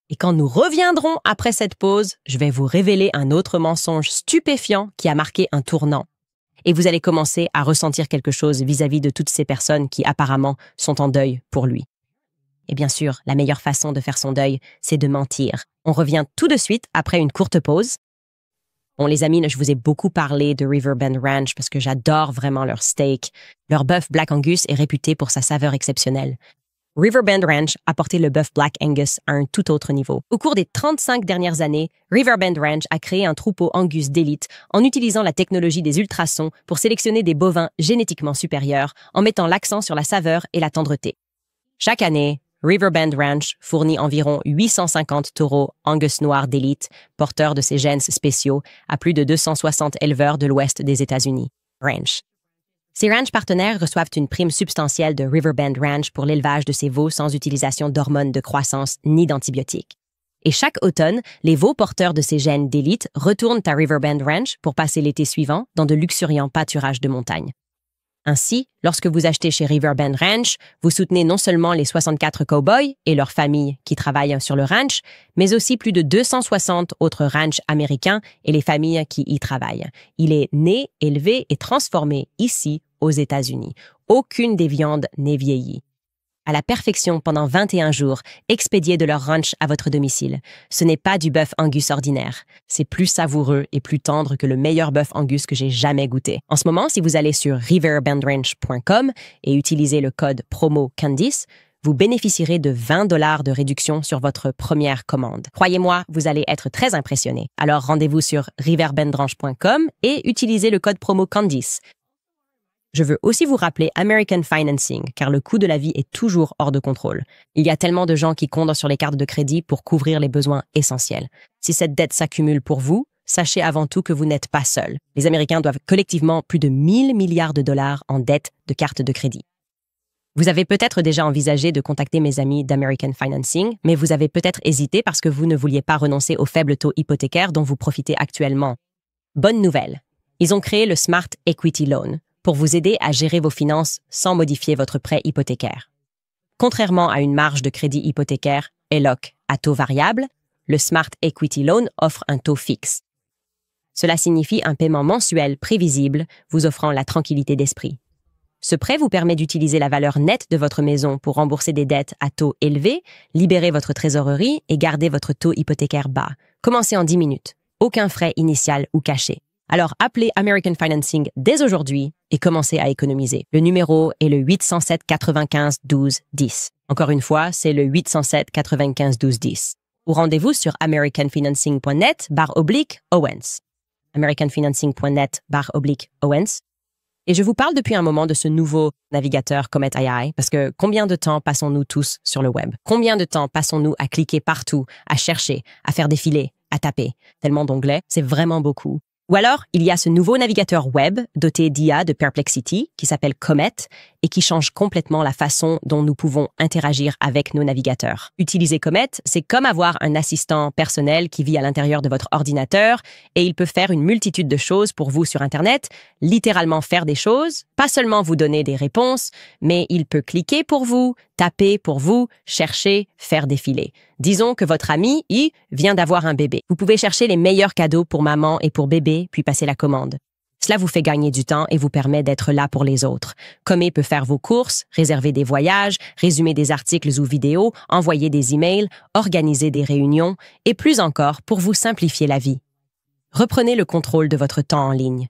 Et quand nous reviendrons après cette pause, je vais vous révéler un autre mensonge stupéfiant qui a marqué un tournant. Et vous allez commencer à ressentir quelque chose vis-à-vis de toutes ces personnes qui apparemment sont en deuil pour lui. Et bien sûr, la meilleure façon de faire son deuil, c'est de mentir. On revient tout de suite après une courte pause. Bon, les amis, je vous ai beaucoup parlé de Riverbend Ranch parce que j'adore vraiment leur steak. Leur bœuf Black Angus est réputé pour sa saveur exceptionnelle. Riverbend Ranch a porté le bœuf Black Angus à un tout autre niveau. Au cours des 35 dernières années, Riverbend Ranch a créé un troupeau Angus d'élite en utilisant la technologie des ultrasons pour sélectionner des bovins génétiquement supérieurs en mettant l'accent sur la saveur et la tendreté. Chaque année, Riverbend Ranch fournit environ 850 taureaux Angus noirs d'élite, porteurs de ces gènes spéciaux, à plus de 260 éleveurs de l'ouest des États-Unis. Ranch. Ces ranchs partenaires reçoivent une prime substantielle de Riverbend Ranch pour l'élevage de ces veaux sans utilisation d'hormones de croissance ni d'antibiotiques. Et chaque automne, les veaux porteurs de ces gènes d'élite retournent à Riverbend Ranch pour passer l'été suivant dans de luxuriants pâturages de montagne. Ainsi, lorsque vous achetez chez Riverbend Ranch, vous soutenez non seulement les 64 cow-boys et leurs familles qui travaillent sur le ranch, mais aussi plus de 260 autres ranchs américains et les familles qui y travaillent. Il est né, élevé et transformé ici, aux États-Unis. Aucune des viandes n'est vieillie. À la perfection pendant 21 jours, expédié de leur ranch à votre domicile. Ce n'est pas du bœuf Angus ordinaire. C'est plus savoureux et plus tendre que le meilleur bœuf Angus que j'ai jamais goûté. En ce moment, si vous allez sur riverbendranch.com et utilisez le code promo Candice, vous bénéficierez de 20 $ de réduction sur votre première commande. Croyez-moi, vous allez être très impressionné. Alors rendez-vous sur riverbendranch.com et utilisez le code promo Candice. Je veux aussi vous rappeler American Financing, car le coût de la vie est toujours hors de contrôle. Il y a tellement de gens qui comptent sur les cartes de crédit pour couvrir les besoins essentiels. Si cette dette s'accumule pour vous, sachez avant tout que vous n'êtes pas seul. Les Américains doivent collectivement plus de 1000 milliards de dollars en dette de cartes de crédit. Vous avez peut-être déjà envisagé de contacter mes amis d'American Financing, mais vous avez peut-être hésité parce que vous ne vouliez pas renoncer au faible taux hypothécaire dont vous profitez actuellement. Bonne nouvelle, ils ont créé le Smart Equity Loan pour vous aider à gérer vos finances sans modifier votre prêt hypothécaire. Contrairement à une marge de crédit hypothécaire, ELOC, à taux variable, le Smart Equity Loan offre un taux fixe. Cela signifie un paiement mensuel prévisible, vous offrant la tranquillité d'esprit. Ce prêt vous permet d'utiliser la valeur nette de votre maison pour rembourser des dettes à taux élevé, libérer votre trésorerie et garder votre taux hypothécaire bas. Commencez en 10 minutes. Aucun frais initial ou caché. Alors appelez American Financing dès aujourd'hui et commencez à économiser. Le numéro est le 807 95 12 10. Encore une fois, c'est le 807 95 12 10. Ou rendez-vous sur americanfinancing.net/Owens. americanfinancing.net/Owens. Et je vous parle depuis un moment de ce nouveau navigateur Comet AI parce que combien de temps passons-nous tous sur le web? Combien de temps passons-nous à cliquer partout, à chercher, à faire défiler, à taper? Tellement d'onglets, c'est vraiment beaucoup. Ou alors, il y a ce nouveau navigateur web doté d'IA de Perplexity qui s'appelle Comet et qui change complètement la façon dont nous pouvons interagir avec nos navigateurs. Utiliser Comet, c'est comme avoir un assistant personnel qui vit à l'intérieur de votre ordinateur et il peut faire une multitude de choses pour vous sur Internet, littéralement faire des choses, pas seulement vous donner des réponses, mais il peut cliquer pour vous, taper pour vous, chercher, faire défiler. Disons que votre ami, I, vient d'avoir un bébé. Vous pouvez chercher les meilleurs cadeaux pour maman et pour bébé, puis passer la commande. Cela vous fait gagner du temps et vous permet d'être là pour les autres. Comet peut faire vos courses, réserver des voyages, résumer des articles ou vidéos, envoyer des emails, organiser des réunions et plus encore pour vous simplifier la vie. Reprenez le contrôle de votre temps en ligne.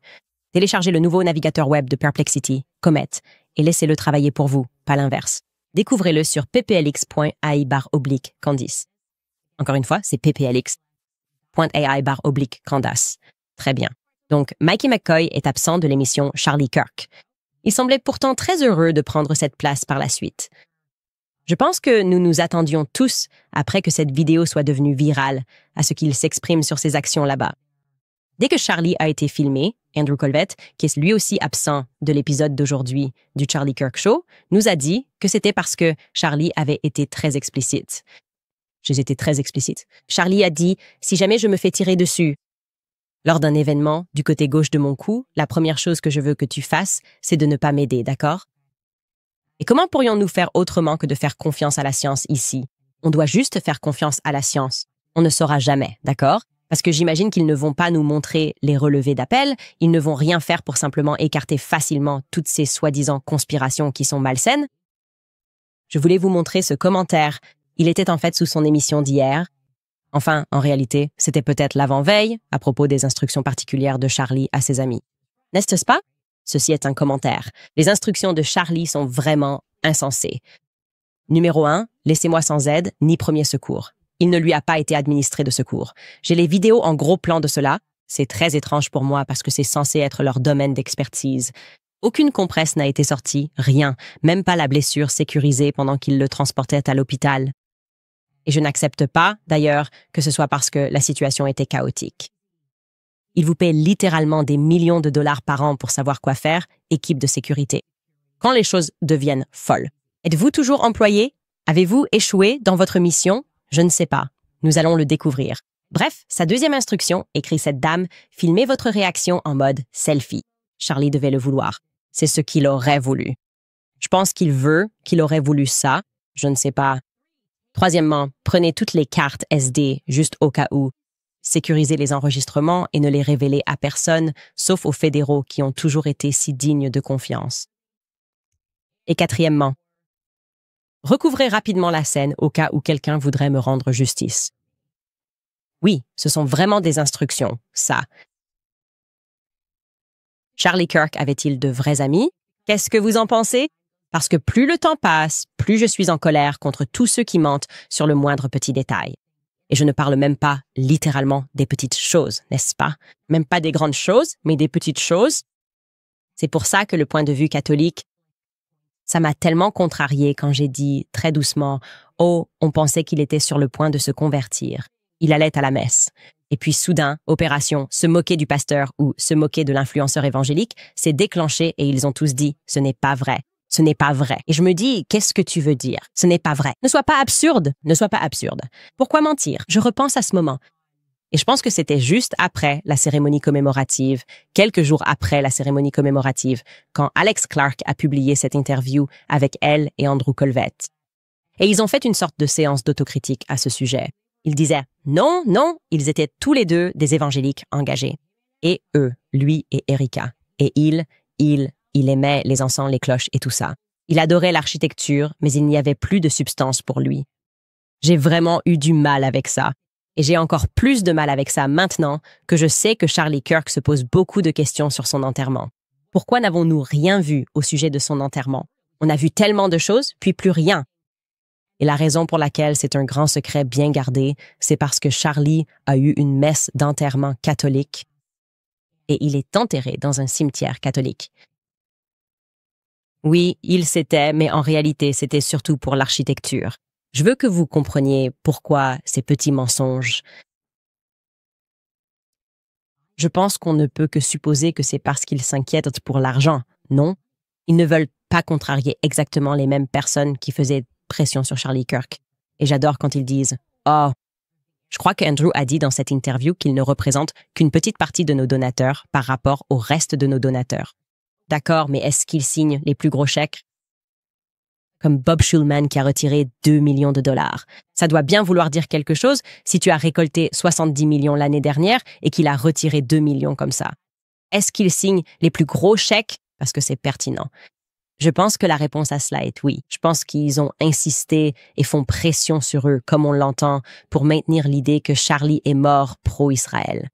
Téléchargez le nouveau navigateur web de Perplexity, Comet, et laissez-le travailler pour vous, pas l'inverse. Découvrez-le sur pplx.ai/Candice. Encore une fois, c'est pplx.ai/Candace. Très bien. Donc, Mikey McCoy est absent de l'émission Charlie Kirk. Il semblait pourtant très heureux de prendre cette place par la suite. Je pense que nous nous attendions tous, après que cette vidéo soit devenue virale, à ce qu'il s'exprime sur ses actions là-bas. Dès que Charlie a été filmé, Andrew Colvett, qui est lui aussi absent de l'épisode d'aujourd'hui du Charlie Kirk Show, nous a dit que c'était parce que Charlie avait été très explicite. J'ai été très explicite. Charlie a dit « Si jamais je me fais tirer dessus », lors d'un événement du côté gauche de mon cou, la première chose que je veux que tu fasses, c'est de ne pas m'aider, d'accord? Et comment pourrions-nous faire autrement que de faire confiance à la science ici? On doit juste faire confiance à la science. On ne saura jamais, d'accord? Parce que j'imagine qu'ils ne vont pas nous montrer les relevés d'appel, ils ne vont rien faire pour simplement écarter facilement toutes ces soi-disant conspirations qui sont malsaines. Je voulais vous montrer ce commentaire. Il était en fait sous son émission d'hier. Enfin, en réalité, c'était peut-être l'avant-veille, à propos des instructions particulières de Charlie à ses amis. N'est-ce pas? Ceci est un commentaire. Les instructions de Charlie sont vraiment insensées. Numéro 1, laissez-moi sans aide ni premier secours. Il ne lui a pas été administré de secours. J'ai les vidéos en gros plan de cela. C'est très étrange pour moi parce que c'est censé être leur domaine d'expertise. Aucune compresse n'a été sortie, rien, même pas la blessure sécurisée pendant qu'il le transportait à l'hôpital. Et je n'accepte pas, d'ailleurs, que ce soit parce que la situation était chaotique. Ils vous paient littéralement des millions de dollars par an pour savoir quoi faire, équipe de sécurité. Quand les choses deviennent folles. Êtes-vous toujours employé? Avez-vous échoué dans votre mission? Je ne sais pas. Nous allons le découvrir. Bref, sa deuxième instruction, écrit cette dame, filmez votre réaction en mode selfie. Charlie devait le vouloir. c'est ce qu'il aurait voulu. Je pense qu'il aurait voulu ça, je ne sais pas. Troisièmement, prenez toutes les cartes SD juste au cas où. Sécurisez les enregistrements et ne les révélez à personne, sauf aux fédéraux qui ont toujours été si dignes de confiance. Et quatrièmement, recouvrez rapidement la scène au cas où quelqu'un voudrait me rendre justice. Oui, ce sont vraiment des instructions, ça. Charlie Kirk avait-il de vrais amis? Qu'est-ce que vous en pensez? Parce que plus le temps passe, plus je suis en colère contre tous ceux qui mentent sur le moindre petit détail. Et je ne parle même pas littéralement des petites choses, n'est-ce pas? Même pas des grandes choses, mais des petites choses. C'est pour ça que le point de vue catholique, ça m'a tellement contrarié quand j'ai dit très doucement « Oh, on pensait qu'il était sur le point de se convertir. Il allait à la messe. » Et puis soudain, opération se moquer du pasteur ou se moquer de l'influenceur évangélique s'est déclenchée et ils ont tous dit « Ce n'est pas vrai. Ce n'est pas vrai. » Et je me dis « Qu'est-ce que tu veux dire? Ce n'est pas vrai. Ne sois pas absurde. Ne sois pas absurde. Pourquoi mentir? » Je repense à ce moment. Et je pense que c'était juste après la cérémonie commémorative, quelques jours après la cérémonie commémorative, quand Alex Clark a publié cette interview avec elle et Andrew Colvette. Et ils ont fait une sorte de séance d'autocritique à ce sujet. Ils disaient non, non, ils étaient tous les deux des évangéliques engagés. Et eux, lui et Erika. Et il aimait les encens, les cloches et tout ça. Il adorait l'architecture, mais il n'y avait plus de substance pour lui. J'ai vraiment eu du mal avec ça. Et j'ai encore plus de mal avec ça maintenant que je sais que Charlie Kirk se pose beaucoup de questions sur son enterrement. Pourquoi n'avons-nous rien vu au sujet de son enterrement? On a vu tellement de choses, puis plus rien. Et la raison pour laquelle c'est un grand secret bien gardé, c'est parce que Charlie a eu une messe d'enterrement catholique et il est enterré dans un cimetière catholique. Oui, il s'était, mais en réalité, c'était surtout pour l'architecture. Je veux que vous compreniez pourquoi ces petits mensonges. Je pense qu'on ne peut que supposer que c'est parce qu'ils s'inquiètent pour l'argent, non? Ils ne veulent pas contrarier exactement les mêmes personnes qui faisaient pression sur Charlie Kirk. Et j'adore quand ils disent « Oh, je crois qu'Andrew a dit dans cette interview qu'il ne représente qu'une petite partie de nos donateurs par rapport au reste de nos donateurs. » D'accord, mais est-ce qu'il signe les plus gros chèques? Comme Bob Schulman qui a retiré 2 millions de dollars. Ça doit bien vouloir dire quelque chose si tu as récolté 70 millions l'année dernière et qu'il a retiré 2 millions comme ça. Est-ce qu'il signe les plus gros chèques? Parce que c'est pertinent. Je pense que la réponse à cela est oui. Je pense qu'ils ont insisté et font pression sur eux, comme on l'entend, pour maintenir l'idée que Charlie est mort pro-Israël.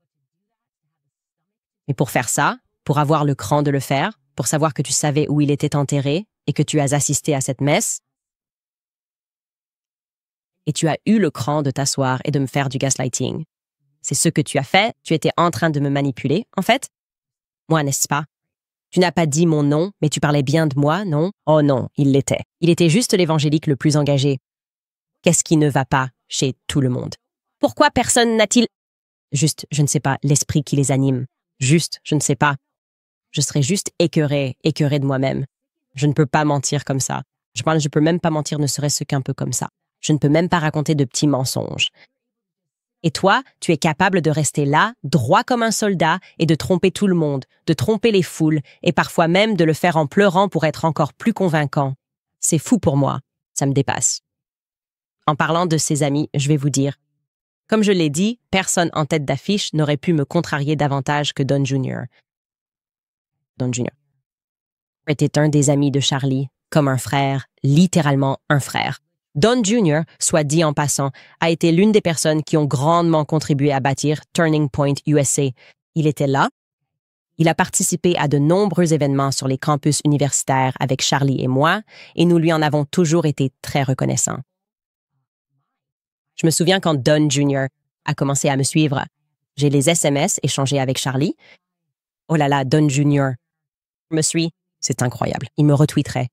Mais pour faire ça, pour avoir le cran de le faire, pour savoir que tu savais où il était enterré et que tu as assisté à cette messe, et tu as eu le cran de t'asseoir et de me faire du gaslighting. C'est ce que tu as fait, tu étais en train de me manipuler, en fait. Moi, n'est-ce pas? Tu n'as pas dit mon nom, mais tu parlais bien de moi, non? Oh non, il l'était. Il était juste l'évangélique le plus engagé. Qu'est-ce qui ne va pas chez tout le monde? Pourquoi personne n'a-t-il... Juste, je ne sais pas, l'esprit qui les anime. Juste, je ne sais pas. Je serais juste écœurée de moi-même. Je ne peux pas mentir comme ça. Je peux même pas mentir ne serait-ce qu'un peu comme ça. Je ne peux même pas raconter de petits mensonges. Et toi, tu es capable de rester là, droit comme un soldat, et de tromper tout le monde, de tromper les foules, et parfois même de le faire en pleurant pour être encore plus convaincant. C'est fou pour moi. Ça me dépasse. En parlant de ses amis, je vais vous dire, comme je l'ai dit, personne en tête d'affiche n'aurait pu me contrarier davantage que Don Jr. Don Jr. était un des amis de Charlie, comme un frère, littéralement un frère. Don Jr., soit dit en passant, a été l'une des personnes qui ont grandement contribué à bâtir Turning Point USA. Il était là. Il a participé à de nombreux événements sur les campus universitaires avec Charlie et moi, et nous lui en avons toujours été très reconnaissants. Je me souviens quand Don Jr. a commencé à me suivre. J'ai les SMS échangés avec Charlie. Oh là là, Don Jr. me suit. C'est incroyable. Il me retweeterait.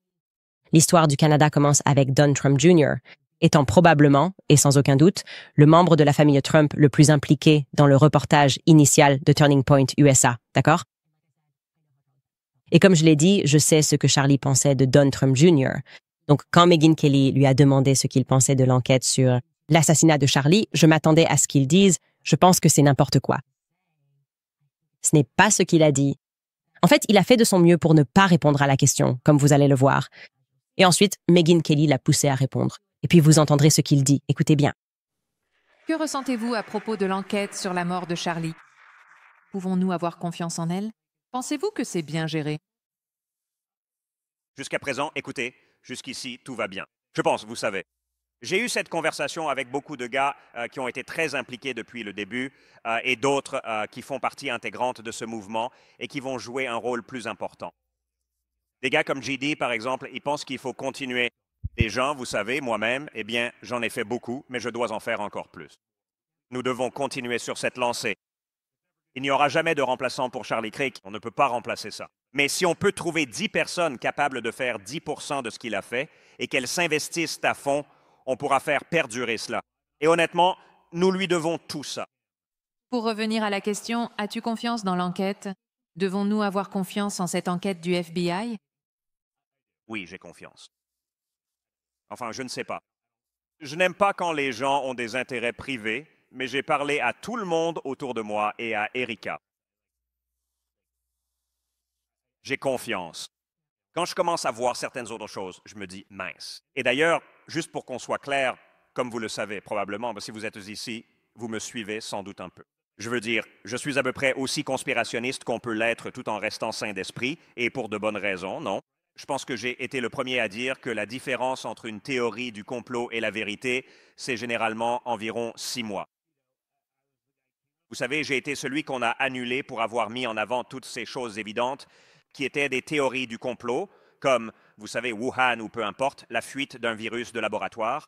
L'histoire du Canada commence avec Don Trump Jr., étant probablement, et sans aucun doute, le membre de la famille Trump le plus impliqué dans le reportage initial de Turning Point USA, d'accord? Et comme je l'ai dit, je sais ce que Charlie pensait de Don Trump Jr. Donc, quand Megyn Kelly lui a demandé ce qu'il pensait de l'enquête sur l'assassinat de Charlie, je m'attendais à ce qu'il dise « Je pense que c'est n'importe quoi ». Ce n'est pas ce qu'il a dit. En fait, il a fait de son mieux pour ne pas répondre à la question, comme vous allez le voir. Et ensuite, Megyn Kelly l'a poussé à répondre. Et puis vous entendrez ce qu'il dit. Écoutez bien. Que ressentez-vous à propos de l'enquête sur la mort de Charlie? Pouvons-nous avoir confiance en elle? Pensez-vous que c'est bien géré? Jusqu'à présent, écoutez, jusqu'ici, tout va bien. Je pense, vous savez. J'ai eu cette conversation avec beaucoup de gars qui ont été très impliqués depuis le début et d'autres qui font partie intégrante de ce mouvement et qui vont jouer un rôle plus important. Des gars comme JD, par exemple, ils pensent qu'il faut continuer. Des gens, vous savez, moi-même, eh bien, j'en ai fait beaucoup, mais je dois en faire encore plus. Nous devons continuer sur cette lancée. Il n'y aura jamais de remplaçant pour Charlie Crick. On ne peut pas remplacer ça. Mais si on peut trouver 10 personnes capables de faire 10% de ce qu'il a fait et qu'elles s'investissent à fond, on pourra faire perdurer cela. Et honnêtement, nous lui devons tout ça. Pour revenir à la question, as-tu confiance dans l'enquête? Devons-nous avoir confiance en cette enquête du FBI? Oui, j'ai confiance. Enfin, je ne sais pas. Je n'aime pas quand les gens ont des intérêts privés, mais j'ai parlé à tout le monde autour de moi et à Erika. J'ai confiance. Quand je commence à voir certaines autres choses, je me dis mince. Et d'ailleurs, juste pour qu'on soit clair, comme vous le savez probablement, si vous êtes ici, vous me suivez sans doute un peu. Je veux dire, je suis à peu près aussi conspirationniste qu'on peut l'être tout en restant sain d'esprit, et pour de bonnes raisons, non? Je pense que j'ai été le premier à dire que la différence entre une théorie du complot et la vérité, c'est généralement environ 6 mois. Vous savez, j'ai été celui qu'on a annulé pour avoir mis en avant toutes ces choses évidentes qui étaient des théories du complot, comme, vous savez, Wuhan ou peu importe, la fuite d'un virus de laboratoire.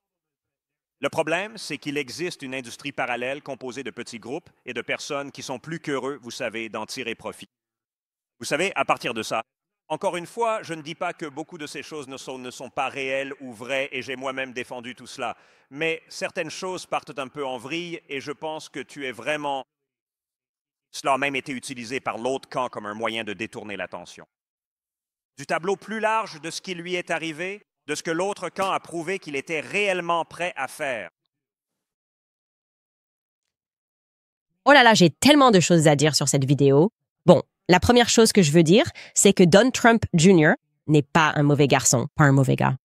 Le problème, c'est qu'il existe une industrie parallèle composée de petits groupes et de personnes qui sont plus qu'heureux, vous savez, d'en tirer profit. Vous savez, à partir de ça, encore une fois, je ne dis pas que beaucoup de ces choses ne sont pas réelles ou vraies, et j'ai moi-même défendu tout cela, mais certaines choses partent un peu en vrille, et je pense que tu es vraiment... Cela a même été utilisé par l'autre camp comme un moyen de détourner l'attention. Du tableau plus large de ce qui lui est arrivé, de ce que l'autre camp a prouvé qu'il était réellement prêt à faire. Oh là là, j'ai tellement de choses à dire sur cette vidéo. Bon, la première chose que je veux dire, c'est que Don Trump Jr. n'est pas un mauvais garçon, pas un mauvais gars.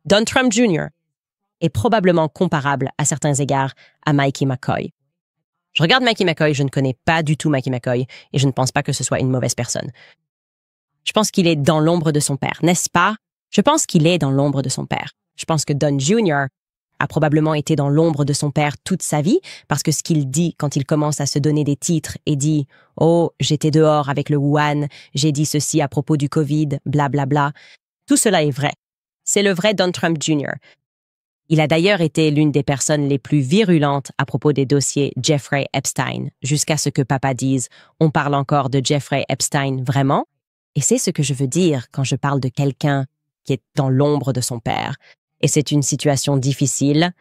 Don Trump Jr. est probablement comparable à certains égards à Mikey McCoy. Je regarde Mikey McCoy, je ne connais pas du tout Mikey McCoy et je ne pense pas que ce soit une mauvaise personne. Je pense qu'il est dans l'ombre de son père, n'est-ce pas? Je pense qu'il est dans l'ombre de son père. Je pense que Don Jr. a probablement été dans l'ombre de son père toute sa vie parce que ce qu'il dit quand il commence à se donner des titres et dit « Oh, j'étais dehors avec le Wuhan, j'ai dit ceci à propos du Covid, blablabla bla, bla. » Tout cela est vrai. C'est le vrai Don Trump Jr. Il a d'ailleurs été l'une des personnes les plus virulentes à propos des dossiers Jeffrey Epstein, jusqu'à ce que papa dise « On parle encore de Jeffrey Epstein, vraiment ?» Et c'est ce que je veux dire quand je parle de quelqu'un qui est dans l'ombre de son père. Et c'est une situation difficile.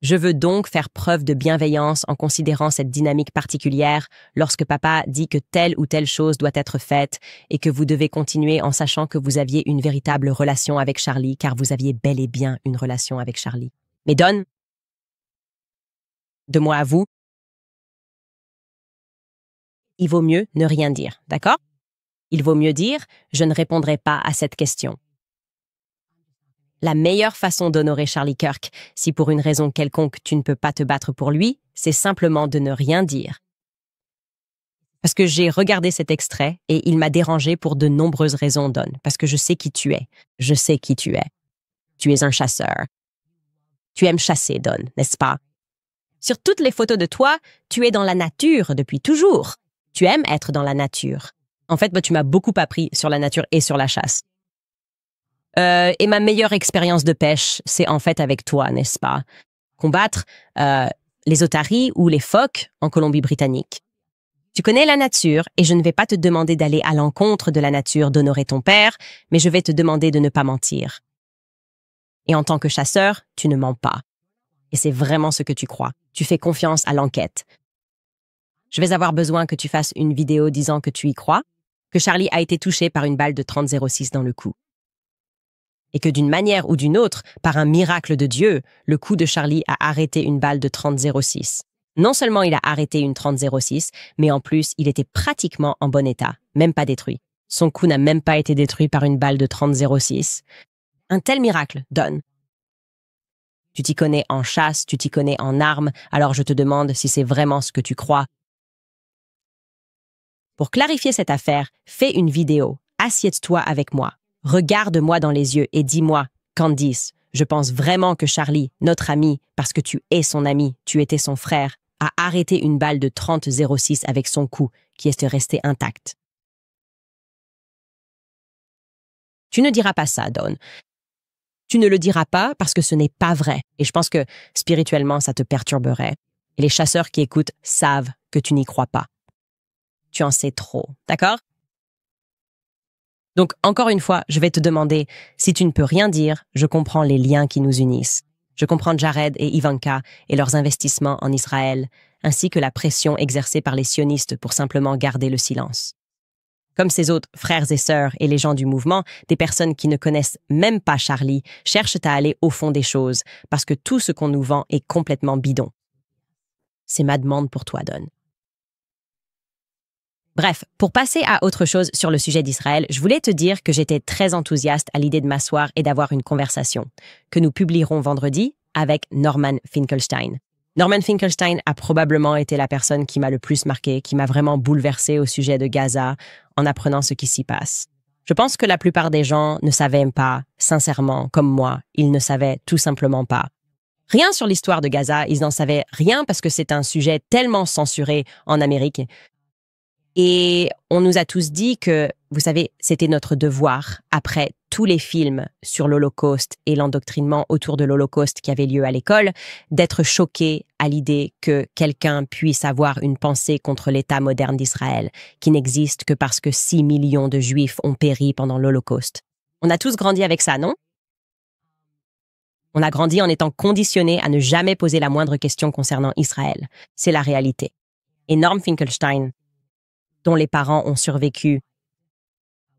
Je veux donc faire preuve de bienveillance en considérant cette dynamique particulière lorsque papa dit que telle ou telle chose doit être faite et que vous devez continuer en sachant que vous aviez une véritable relation avec Charlie, car vous aviez bel et bien une relation avec Charlie. Mais Don, de moi à vous, il vaut mieux ne rien dire, d'accord? Il vaut mieux dire « je ne répondrai pas à cette question ». La meilleure façon d'honorer Charlie Kirk, si pour une raison quelconque tu ne peux pas te battre pour lui, c'est simplement de ne rien dire. Parce que j'ai regardé cet extrait et il m'a dérangé pour de nombreuses raisons, Don, parce que je sais qui tu es. Je sais qui tu es. Tu es un chasseur. Tu aimes chasser, Don, n'est-ce pas? Sur toutes les photos de toi, tu es dans la nature depuis toujours. Tu aimes être dans la nature. En fait, tu m'as beaucoup appris sur la nature et sur la chasse. Et ma meilleure expérience de pêche, c'est en fait avec toi, n'est-ce pas? Combattre les otaries ou les phoques en Colombie-Britannique. Tu connais la nature et je ne vais pas te demander d'aller à l'encontre de la nature, d'honorer ton père, mais je vais te demander de ne pas mentir. Et en tant que chasseur, tu ne mens pas. Et c'est vraiment ce que tu crois. Tu fais confiance à l'enquête. Je vais avoir besoin que tu fasses une vidéo disant que tu y crois, que Charlie a été touché par une balle de 30,06 dans le cou. Et que d'une manière ou d'une autre, par un miracle de Dieu, le coup de Charlie a arrêté une balle de 30,06. Non seulement il a arrêté une 30-06, mais en plus, il était pratiquement en bon état, même pas détruit. Son cou n'a même pas été détruit par une balle de 30-06. Un tel miracle, Don. Tu t'y connais en chasse, tu t'y connais en armes, alors je te demande si c'est vraiment ce que tu crois. Pour clarifier cette affaire, fais une vidéo. Assieds-toi avec moi. Regarde-moi dans les yeux et dis-moi, Candice, je pense vraiment que Charlie, notre ami, parce que tu es son ami, tu étais son frère, a arrêté une balle de 30-06 avec son cou, qui est resté intact. Tu ne diras pas ça, Don. Tu ne le diras pas parce que ce n'est pas vrai. Et je pense que spirituellement, ça te perturberait. Et les chasseurs qui écoutent savent que tu n'y crois pas. Tu en sais trop, d'accord? Donc, encore une fois, je vais te demander, si tu ne peux rien dire, je comprends les liens qui nous unissent. Je comprends Jared et Ivanka et leurs investissements en Israël, ainsi que la pression exercée par les sionistes pour simplement garder le silence. Comme ses autres frères et sœurs et les gens du mouvement, des personnes qui ne connaissent même pas Charlie cherchent à aller au fond des choses parce que tout ce qu'on nous vend est complètement bidon. C'est ma demande pour toi, Don. Bref, pour passer à autre chose sur le sujet d'Israël, je voulais te dire que j'étais très enthousiaste à l'idée de m'asseoir et d'avoir une conversation, que nous publierons vendredi avec Norman Finkelstein. Norman Finkelstein a probablement été la personne qui m'a le plus marqué, qui m'a vraiment bouleversé au sujet de Gaza en apprenant ce qui s'y passe. Je pense que la plupart des gens ne savaient même pas, sincèrement, comme moi, ils ne savaient tout simplement pas. Rien sur l'histoire de Gaza, ils n'en savaient rien parce que c'est un sujet tellement censuré en Amérique. Et on nous a tous dit que, vous savez, c'était notre devoir, après tous les films sur l'Holocauste et l'endoctrinement autour de l'Holocauste qui avait lieu à l'école, d'être choqués à l'idée que quelqu'un puisse avoir une pensée contre l'État moderne d'Israël, qui n'existe que parce que 6 millions de Juifs ont péri pendant l'Holocauste. On a tous grandi avec ça, non? On a grandi en étant conditionnés à ne jamais poser la moindre question concernant Israël. C'est la réalité. Et Norm Finkelstein, dont les parents ont survécu.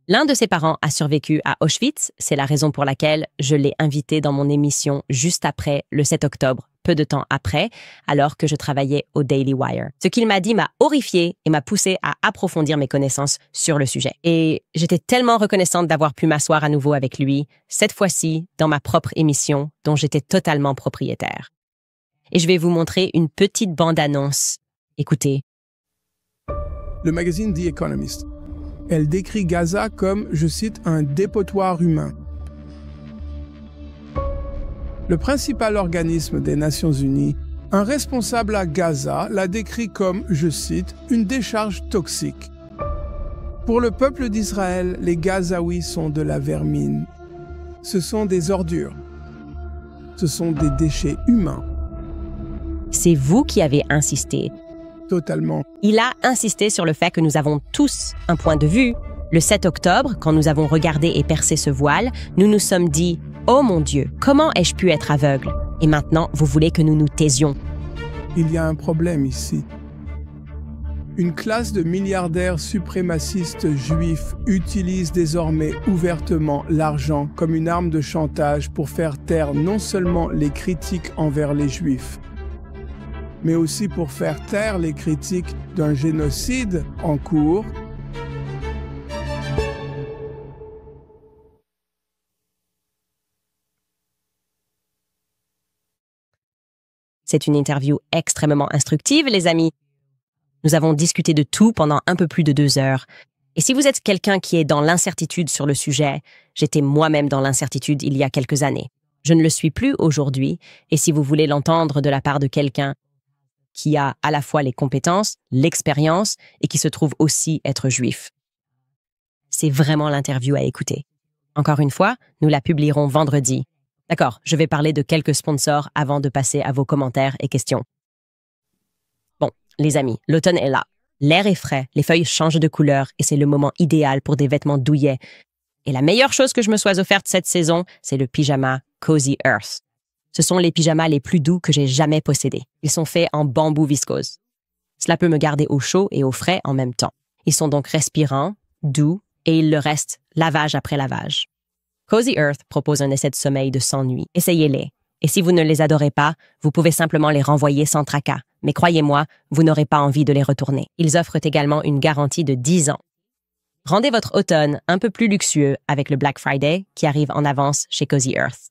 L'un de ses parents a survécu à Auschwitz, c'est la raison pour laquelle je l'ai invité dans mon émission juste après le 7 octobre, peu de temps après, alors que je travaillais au Daily Wire. Ce qu'il m'a dit m'a horrifiée et m'a poussé à approfondir mes connaissances sur le sujet. Et j'étais tellement reconnaissante d'avoir pu m'asseoir à nouveau avec lui, cette fois-ci dans ma propre émission dont j'étais totalement propriétaire. Et je vais vous montrer une petite bande-annonce. Écoutez. Le magazine The Economist. Elle décrit Gaza comme, je cite, un dépotoir humain. Le principal organisme des Nations Unies, un responsable à Gaza, l'a décrit comme, je cite, une décharge toxique. Pour le peuple d'Israël, les Gazaouis sont de la vermine. Ce sont des ordures. Ce sont des déchets humains. C'est vous qui avez insisté. Totalement. Il a insisté sur le fait que nous avons tous un point de vue. Le 7 octobre, quand nous avons regardé et percé ce voile, nous nous sommes dit « Oh mon Dieu, comment ai-je pu être aveugle ?» Et maintenant, vous voulez que nous nous taisions. Il y a un problème ici. Une classe de milliardaires suprémacistes juifs utilise désormais ouvertement l'argent comme une arme de chantage pour faire taire non seulement les critiques envers les juifs, mais aussi pour faire taire les critiques d'un génocide en cours. C'est une interview extrêmement instructive, les amis. Nous avons discuté de tout pendant un peu plus de 2 heures. Et si vous êtes quelqu'un qui est dans l'incertitude sur le sujet, j'étais moi-même dans l'incertitude il y a quelques années. Je ne le suis plus aujourd'hui, et si vous voulez l'entendre de la part de quelqu'un qui a à la fois les compétences, l'expérience et qui se trouve aussi être juif. C'est vraiment l'interview à écouter. Encore une fois, nous la publierons vendredi. D'accord, je vais parler de quelques sponsors avant de passer à vos commentaires et questions. Bon, les amis, l'automne est là. L'air est frais, les feuilles changent de couleur et c'est le moment idéal pour des vêtements douillets. Et la meilleure chose que je me sois offerte cette saison, c'est le pyjama Cozy Earth. Ce sont les pyjamas les plus doux que j'ai jamais possédés. Ils sont faits en bambou viscose. Cela peut me garder au chaud et au frais en même temps. Ils sont donc respirants, doux, et ils le restent lavage après lavage. Cozy Earth propose un essai de sommeil de 100 nuits. Essayez-les. Et si vous ne les adorez pas, vous pouvez simplement les renvoyer sans tracas. mais croyez-moi, vous n'aurez pas envie de les retourner. Ils offrent également une garantie de 10 ans. Rendez votre automne un peu plus luxueux avec le Black Friday qui arrive en avance chez Cozy Earth.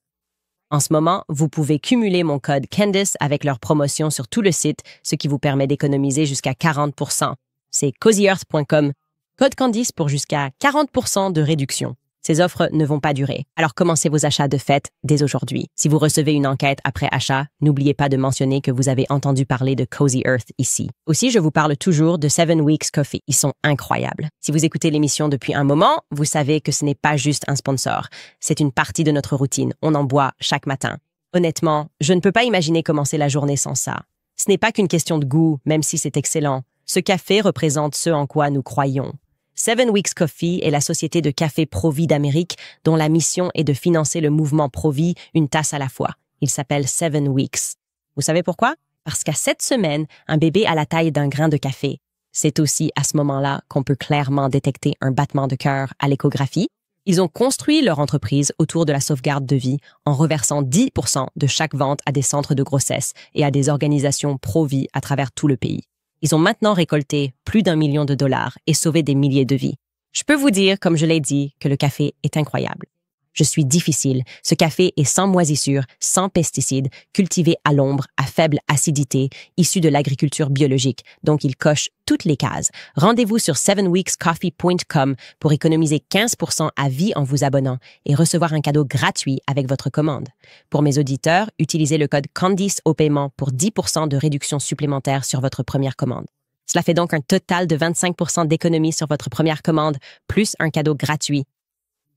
En ce moment, vous pouvez cumuler mon code Candice avec leur promotion sur tout le site, ce qui vous permet d'économiser jusqu'à 40%. C'est cozyearth.com. Code Candice pour jusqu'à 40% de réduction. Ces offres ne vont pas durer, alors commencez vos achats de fête dès aujourd'hui. Si vous recevez une enquête après achat, n'oubliez pas de mentionner que vous avez entendu parler de Cozy Earth ici. Aussi, je vous parle toujours de 7 Weeks Coffee. Ils sont incroyables. Si vous écoutez l'émission depuis un moment, vous savez que ce n'est pas juste un sponsor. C'est une partie de notre routine. On en boit chaque matin. Honnêtement, je ne peux pas imaginer commencer la journée sans ça. Ce n'est pas qu'une question de goût, même si c'est excellent. Ce café représente ce en quoi nous croyons. 7 Weeks Coffee est la société de café Pro-Vie d'Amérique dont la mission est de financer le mouvement Pro-Vie une tasse à la fois. Il s'appelle 7 Weeks. Vous savez pourquoi? Parce qu'à 7 semaines, un bébé a la taille d'un grain de café. C'est aussi à ce moment-là qu'on peut clairement détecter un battement de cœur à l'échographie. Ils ont construit leur entreprise autour de la sauvegarde de vie en reversant 10% de chaque vente à des centres de grossesse et à des organisations pro-vie à travers tout le pays. Ils ont maintenant récolté plus d'1 million de dollars et sauvé des milliers de vies. Je peux vous dire, comme je l'ai dit, que le café est incroyable. Je suis difficile. Ce café est sans moisissure, sans pesticides, cultivé à l'ombre, à faible acidité, issu de l'agriculture biologique, donc il coche toutes les cases. Rendez-vous sur 7weekscoffee.com pour économiser 15% à vie en vous abonnant et recevoir un cadeau gratuit avec votre commande. Pour mes auditeurs, utilisez le code Candice au paiement pour 10% de réduction supplémentaire sur votre première commande. Cela fait donc un total de 25% d'économie sur votre première commande, plus un cadeau gratuit.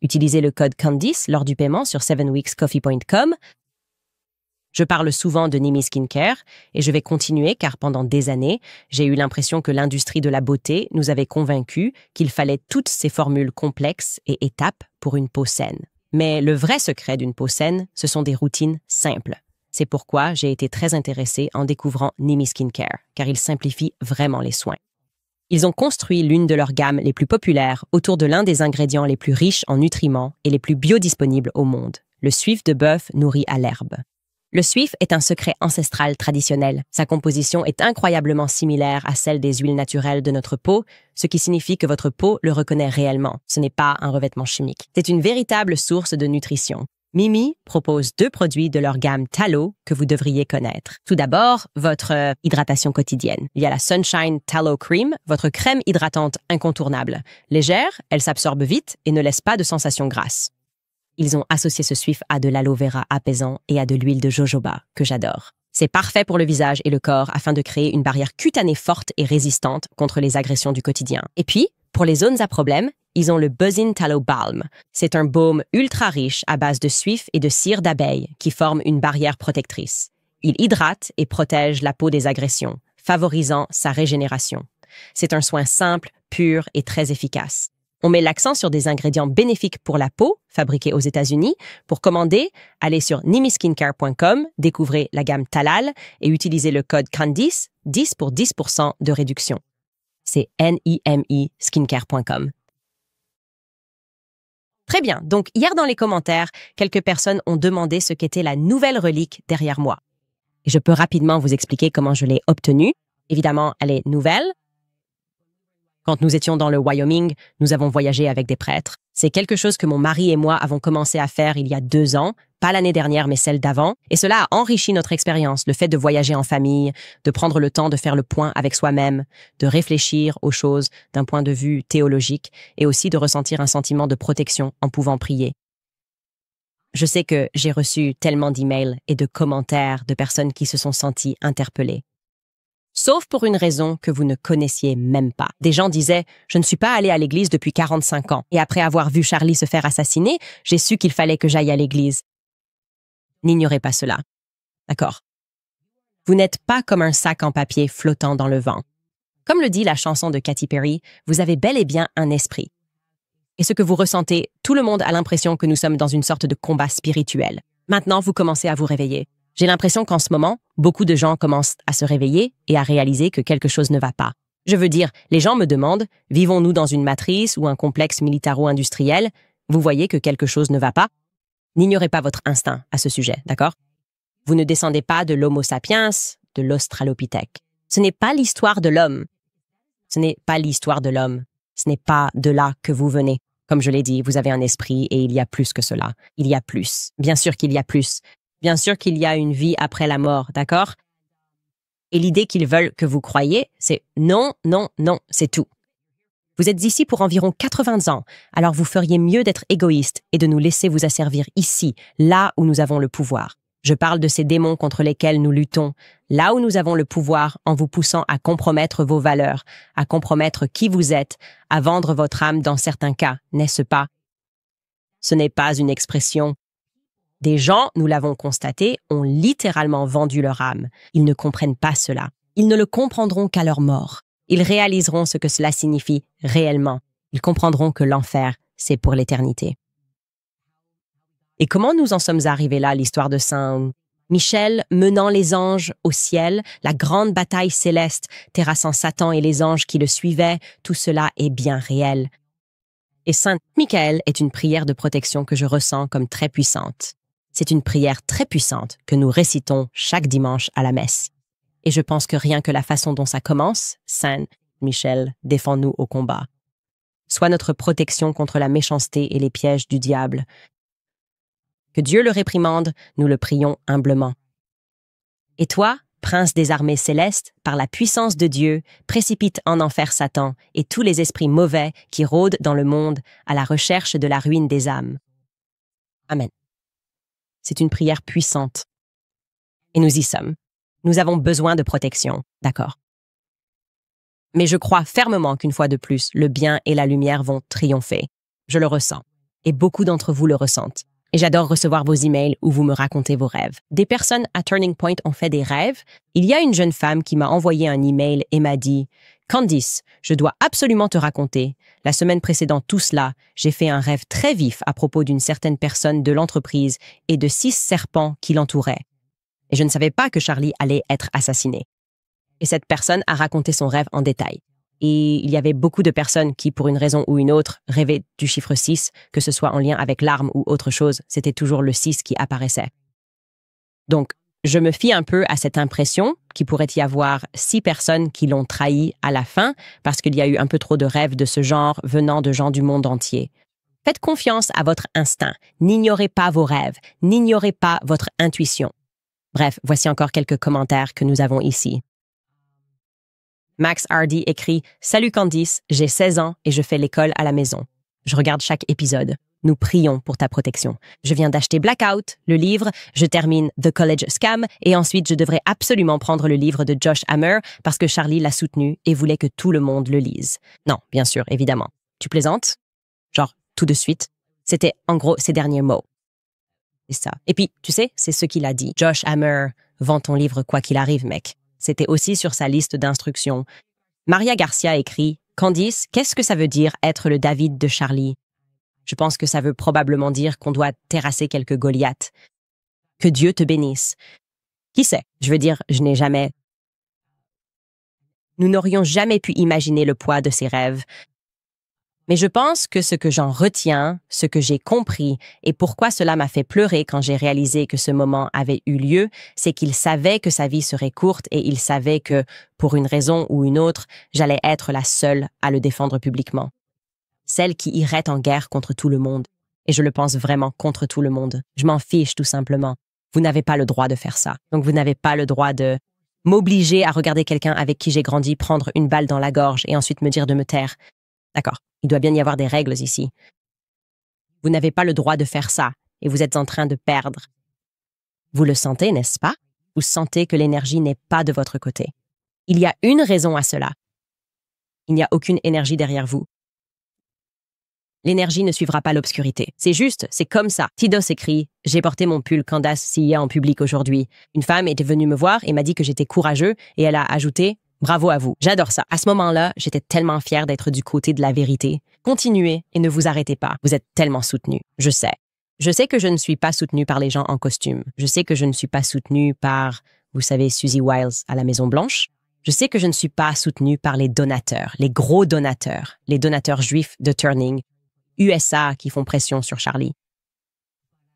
Utilisez le code Candice lors du paiement sur 7weekscoffee.com. Je parle souvent de Nimi Skincare et je vais continuer car pendant des années, j'ai eu l'impression que l'industrie de la beauté nous avait convaincus qu'il fallait toutes ces formules complexes et étapes pour une peau saine. Mais le vrai secret d'une peau saine, ce sont des routines simples. C'est pourquoi j'ai été très intéressée en découvrant Nimi Skincare, car il simplifie vraiment les soins. Ils ont construit l'une de leurs gammes les plus populaires autour de l'un des ingrédients les plus riches en nutriments et les plus biodisponibles au monde, le suif de bœuf nourri à l'herbe. Le suif est un secret ancestral traditionnel. Sa composition est incroyablement similaire à celle des huiles naturelles de notre peau, ce qui signifie que votre peau le reconnaît réellement. Ce n'est pas un revêtement chimique. C'est une véritable source de nutrition. Mimi propose 2 produits de leur gamme Tallow que vous devriez connaître. Tout d'abord, votre hydratation quotidienne. Il y a la Sunshine Tallow Cream, votre crème hydratante incontournable. Légère, elle s'absorbe vite et ne laisse pas de sensation grasse. Ils ont associé ce suif à de l'aloe vera apaisant et à de l'huile de jojoba, que j'adore. C'est parfait pour le visage et le corps afin de créer une barrière cutanée forte et résistante contre les agressions du quotidien. Et puis, pour les zones à problème, ils ont le Buzzin Tallow Balm. C'est un baume ultra riche à base de suif et de cire d'abeille qui forme une barrière protectrice. Il hydrate et protège la peau des agressions, favorisant sa régénération. C'est un soin simple, pur et très efficace. On met l'accent sur des ingrédients bénéfiques pour la peau, fabriqués aux États-Unis. Pour commander, allez sur nimiskincare.com, découvrez la gamme Talal et utilisez le code Candice, 10 pour 10% de réduction. C'est NIMI skincare.com. Très bien, donc hier dans les commentaires, quelques personnes ont demandé ce qu'était la nouvelle relique derrière moi. Et je peux rapidement vous expliquer comment je l'ai obtenue. Évidemment, elle est nouvelle. Quand nous étions dans le Wyoming, nous avons voyagé avec des prêtres. C'est quelque chose que mon mari et moi avons commencé à faire il y a 2 ans, pas l'année dernière mais celle d'avant, et cela a enrichi notre expérience, le fait de voyager en famille, de prendre le temps de faire le point avec soi-même, de réfléchir aux choses d'un point de vue théologique et aussi de ressentir un sentiment de protection en pouvant prier. Je sais que j'ai reçu tellement d'emails et de commentaires de personnes qui se sont senties interpellées. Sauf pour une raison que vous ne connaissiez même pas. Des gens disaient « Je ne suis pas allé à l'église depuis 45 ans et après avoir vu Charlie se faire assassiner, j'ai su qu'il fallait que j'aille à l'église. » N'ignorez pas cela. D'accord? Vous n'êtes pas comme un sac en papier flottant dans le vent. Comme le dit la chanson de Katy Perry, vous avez bel et bien un esprit. Et ce que vous ressentez, tout le monde a l'impression que nous sommes dans une sorte de combat spirituel. Maintenant, vous commencez à vous réveiller. J'ai l'impression qu'en ce moment, beaucoup de gens commencent à se réveiller et à réaliser que quelque chose ne va pas. Je veux dire, les gens me demandent, vivons-nous dans une matrice ou un complexe militaro-industriel? Vous voyez que quelque chose ne va pas? N'ignorez pas votre instinct à ce sujet, d'accord? Vous ne descendez pas de l'Homo sapiens, de l'Australopithèque. Ce n'est pas l'histoire de l'homme. Ce n'est pas l'histoire de l'homme. Ce n'est pas de là que vous venez. Comme je l'ai dit, vous avez un esprit et il y a plus que cela. Il y a plus. Bien sûr qu'il y a plus. Bien sûr qu'il y a une vie après la mort, d'accord? Et l'idée qu'ils veulent que vous croyiez, c'est non, non, non, c'est tout. Vous êtes ici pour environ 80 ans, alors vous feriez mieux d'être égoïste et de nous laisser vous asservir ici, là où nous avons le pouvoir. Je parle de ces démons contre lesquels nous luttons, là où nous avons le pouvoir en vous poussant à compromettre vos valeurs, à compromettre qui vous êtes, à vendre votre âme dans certains cas, n'est-ce pas? Ce n'est pas une expression. Des gens, nous l'avons constaté, ont littéralement vendu leur âme. Ils ne comprennent pas cela. Ils ne le comprendront qu'à leur mort. Ils réaliseront ce que cela signifie réellement. Ils comprendront que l'enfer, c'est pour l'éternité. Et comment nous en sommes arrivés là, l'histoire de Saint Michel menant les anges au ciel, la grande bataille céleste, terrassant Satan et les anges qui le suivaient, tout cela est bien réel. Et Saint Michael est une prière de protection que je ressens comme très puissante. C'est une prière très puissante que nous récitons chaque dimanche à la messe. Et je pense que rien que la façon dont ça commence, Saint Michel, défends-nous au combat, soit notre protection contre la méchanceté et les pièges du diable. Que Dieu le réprimande, nous le prions humblement. Et toi, prince des armées célestes, par la puissance de Dieu, précipite en enfer Satan et tous les esprits mauvais qui rôdent dans le monde à la recherche de la ruine des âmes. Amen. C'est une prière puissante. Et nous y sommes. Nous avons besoin de protection, d'accord. Mais je crois fermement qu'une fois de plus, le bien et la lumière vont triompher. Je le ressens. Et beaucoup d'entre vous le ressentent. Et j'adore recevoir vos emails où vous me racontez vos rêves. Des personnes à Turning Point ont fait des rêves. Il y a une jeune femme qui m'a envoyé un email et m'a dit « Candice, je dois absolument te raconter. La semaine précédant tout cela, j'ai fait un rêve très vif à propos d'une certaine personne de l'entreprise et de 6 serpents qui l'entouraient. Et je ne savais pas que Charlie allait être assassiné. » Et cette personne a raconté son rêve en détail. Et il y avait beaucoup de personnes qui, pour une raison ou une autre, rêvaient du chiffre 6, que ce soit en lien avec l'arme ou autre chose, c'était toujours le 6 qui apparaissait. Donc, je me fie un peu à cette impression qu'il pourrait y avoir 6 personnes qui l'ont trahi à la fin, parce qu'il y a eu un peu trop de rêves de ce genre venant de gens du monde entier. Faites confiance à votre instinct, n'ignorez pas vos rêves, n'ignorez pas votre intuition. Bref, voici encore quelques commentaires que nous avons ici. Max Hardy écrit « Salut Candice, j'ai 16 ans et je fais l'école à la maison. Je regarde chaque épisode. Nous prions pour ta protection. Je viens d'acheter Blackout, le livre, je termine The College Scam et ensuite je devrais absolument prendre le livre de Josh Hammer parce que Charlie l'a soutenu et voulait que tout le monde le lise. Non, bien sûr, évidemment. Tu plaisantes? Genre, tout de suite. C'était en gros ses derniers mots. C'est ça. Et puis, tu sais, c'est ce qu'il a dit. Josh Hammer, vends ton livre quoi qu'il arrive, mec. C'était aussi sur sa liste d'instructions. Maria Garcia écrit « Candice, qu'est-ce que ça veut dire être le David de Charlie? Je pense que ça veut probablement dire qu'on doit terrasser quelques Goliaths. Que Dieu te bénisse. Qui sait? Je veux dire, je n'ai jamais... Nous n'aurions jamais pu imaginer le poids de ces rêves. Mais je pense que ce que j'en retiens, ce que j'ai compris et pourquoi cela m'a fait pleurer quand j'ai réalisé que ce moment avait eu lieu, c'est qu'il savait que sa vie serait courte et il savait que, pour une raison ou une autre, j'allais être la seule à le défendre publiquement. Celle qui irait en guerre contre tout le monde. Et je le pense vraiment contre tout le monde. Je m'en fiche tout simplement. Vous n'avez pas le droit de faire ça. Donc vous n'avez pas le droit de m'obliger à regarder quelqu'un avec qui j'ai grandi prendre une balle dans la gorge et ensuite me dire de me taire. D'accord, il doit bien y avoir des règles ici. Vous n'avez pas le droit de faire ça et vous êtes en train de perdre. Vous le sentez, n'est-ce pas? Vous sentez que l'énergie n'est pas de votre côté. Il y a une raison à cela. Il n'y a aucune énergie derrière vous. L'énergie ne suivra pas l'obscurité. C'est juste, c'est comme ça. Tidos écrit « J'ai porté mon pull Candace Sia en public aujourd'hui. Une femme était venue me voir et m'a dit que j'étais courageux et elle a ajouté « Bravo à vous. J'adore ça. » À ce moment-là, j'étais tellement fière d'être du côté de la vérité. Continuez et ne vous arrêtez pas. Vous êtes tellement soutenu. Je sais. Je sais que je ne suis pas soutenue par les gens en costume. Je sais que je ne suis pas soutenue par, vous savez, Susie Wiles à la Maison-Blanche. Je sais que je ne suis pas soutenue par les donateurs, les gros donateurs, les donateurs juifs de Turning, USA qui font pression sur Charlie.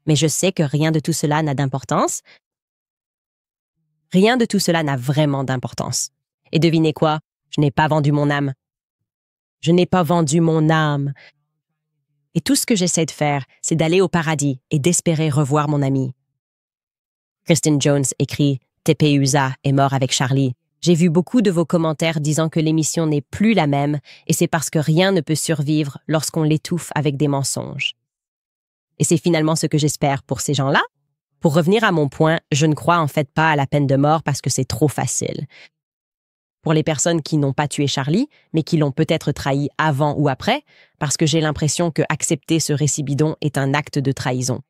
Mais je sais que rien de tout cela n'a d'importance Rien de tout cela n'a vraiment d'importance. Et devinez quoi? Je n'ai pas vendu mon âme. Je n'ai pas vendu mon âme. Et tout ce que j'essaie de faire, c'est d'aller au paradis et d'espérer revoir mon ami. Kristen Jones écrit « TPUSA est mort avec Charlie ». J'ai vu beaucoup de vos commentaires disant que l'émission n'est plus la même et c'est parce que rien ne peut survivre lorsqu'on l'étouffe avec des mensonges. Et c'est finalement ce que j'espère pour ces gens-là. Pour revenir à mon point, je ne crois en fait pas à la peine de mort parce que c'est trop facile. Pour les personnes qui n'ont pas tué Charlie, mais qui l'ont peut-être trahi avant ou après, parce que j'ai l'impression que accepter ce récit bidon est un acte de trahison.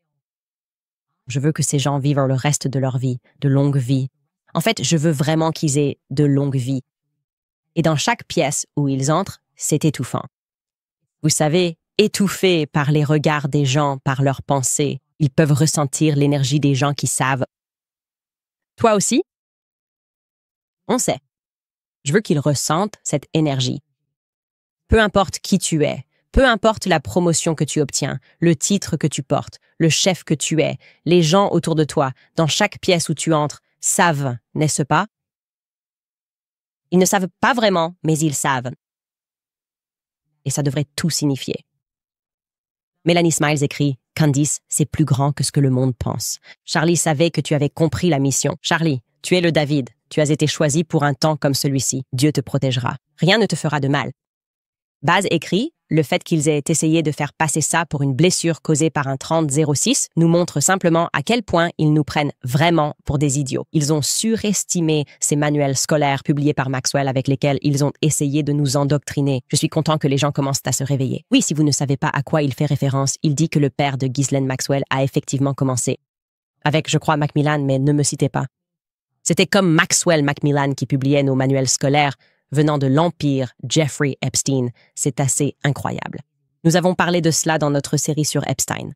Je veux que ces gens vivent le reste de leur vie, de longues vies. En fait, je veux vraiment qu'ils aient de longues vies. Et dans chaque pièce où ils entrent, c'est étouffant. Vous savez, étouffés par les regards des gens, par leurs pensées, ils peuvent ressentir l'énergie des gens qui savent. Toi aussi? On sait. Je veux qu'ils ressentent cette énergie. Peu importe qui tu es, peu importe la promotion que tu obtiens, le titre que tu portes, le chef que tu es, les gens autour de toi, dans chaque pièce où tu entres, savent, n'est-ce pas? Ils ne savent pas vraiment, mais ils savent. Et ça devrait tout signifier. Mélanie Smiles écrit « Candice, c'est plus grand que ce que le monde pense. Charlie savait que tu avais compris la mission. Charlie, tu es le David. Tu as été choisi pour un temps comme celui-ci. Dieu te protégera. Rien ne te fera de mal. » Baz écrit « Le fait qu'ils aient essayé de faire passer ça pour une blessure causée par un 30-06 nous montre simplement à quel point ils nous prennent vraiment pour des idiots. Ils ont surestimé ces manuels scolaires publiés par Maxwell avec lesquels ils ont essayé de nous endoctriner. Je suis content que les gens commencent à se réveiller. Oui, si vous ne savez pas à quoi il fait référence, il dit que le père de Ghislaine Maxwell a effectivement commencé. Avec, je crois, Macmillan, mais ne me citez pas. C'était comme Maxwell Macmillan qui publiait nos manuels scolaires venant de l'empire Jeffrey Epstein. C'est assez incroyable. Nous avons parlé de cela dans notre série sur Epstein.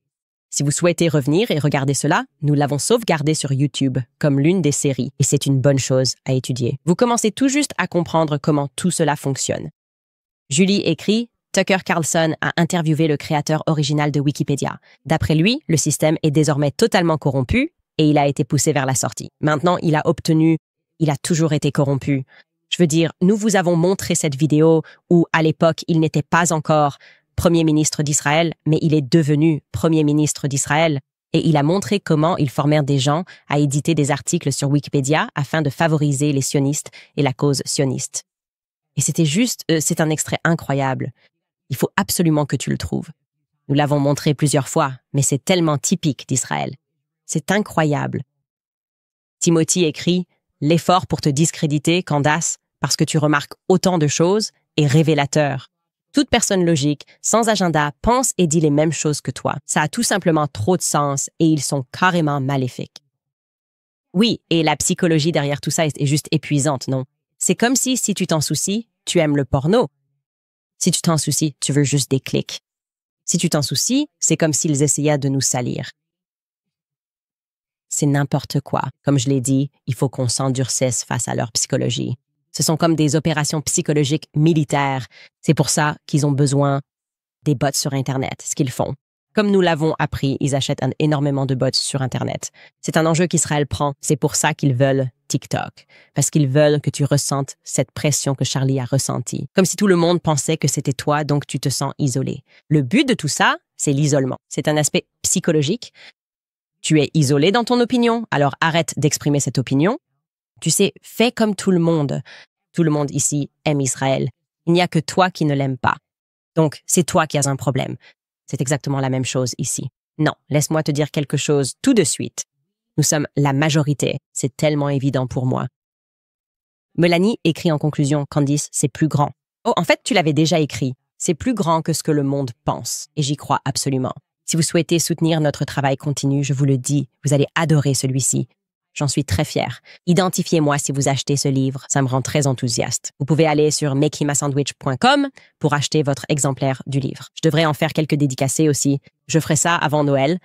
Si vous souhaitez revenir et regarder cela, nous l'avons sauvegardé sur YouTube comme l'une des séries et c'est une bonne chose à étudier. Vous commencez tout juste à comprendre comment tout cela fonctionne. Julie écrit « Tucker Carlson a interviewé le créateur original de Wikipédia. D'après lui, le système est désormais totalement corrompu et il a été poussé vers la sortie. Maintenant, il a toujours été corrompu. Je veux dire, nous vous avons montré cette vidéo où, à l'époque, il n'était pas encore Premier ministre d'Israël, mais il est devenu Premier ministre d'Israël. Et il a montré comment ils formèrent des gens à éditer des articles sur Wikipédia afin de favoriser les sionistes et la cause sioniste. Et c'est un extrait incroyable. Il faut absolument que tu le trouves. Nous l'avons montré plusieurs fois, mais c'est tellement typique d'Israël. C'est incroyable. Timothy écrit « L'effort pour te discréditer, Candace, parce que tu remarques autant de choses, est révélateur. Toute personne logique, sans agenda, pense et dit les mêmes choses que toi. Ça a tout simplement trop de sens et ils sont carrément maléfiques. » Oui, et la psychologie derrière tout ça est juste épuisante, non? C'est comme si tu t'en soucies, tu aimes le porno. Si tu t'en soucies, tu veux juste des clics. Si tu t'en soucies, c'est comme s'ils essayaient de nous salir. C'est n'importe quoi. Comme je l'ai dit, il faut qu'on s'endurcisse face à leur psychologie. Ce sont comme des opérations psychologiques militaires. C'est pour ça qu'ils ont besoin des bots sur Internet, ce qu'ils font. Comme nous l'avons appris, ils achètent énormément de bots sur Internet. C'est un enjeu qu'Israël prend. C'est pour ça qu'ils veulent TikTok. Parce qu'ils veulent que tu ressentes cette pression que Charlie a ressentie. Comme si tout le monde pensait que c'était toi, donc tu te sens isolé. Le but de tout ça, c'est l'isolement. C'est un aspect psychologique. Tu es isolé dans ton opinion, alors arrête d'exprimer cette opinion. Tu sais, fais comme tout le monde. Tout le monde ici aime Israël. Il n'y a que toi qui ne l'aimes pas. Donc, c'est toi qui as un problème. C'est exactement la même chose ici. Non, laisse-moi te dire quelque chose tout de suite. Nous sommes la majorité. C'est tellement évident pour moi. Mélanie écrit en conclusion, Candice, c'est plus grand. Oh, en fait, tu l'avais déjà écrit. C'est plus grand que ce que le monde pense. Et j'y crois absolument. Si vous souhaitez soutenir notre travail continu, je vous le dis, vous allez adorer celui-ci. J'en suis très fière. Identifiez-moi si vous achetez ce livre, ça me rend très enthousiaste. Vous pouvez aller sur makehimasandwich.com pour acheter votre exemplaire du livre. Je devrais en faire quelques dédicacés aussi. Je ferai ça avant Noël.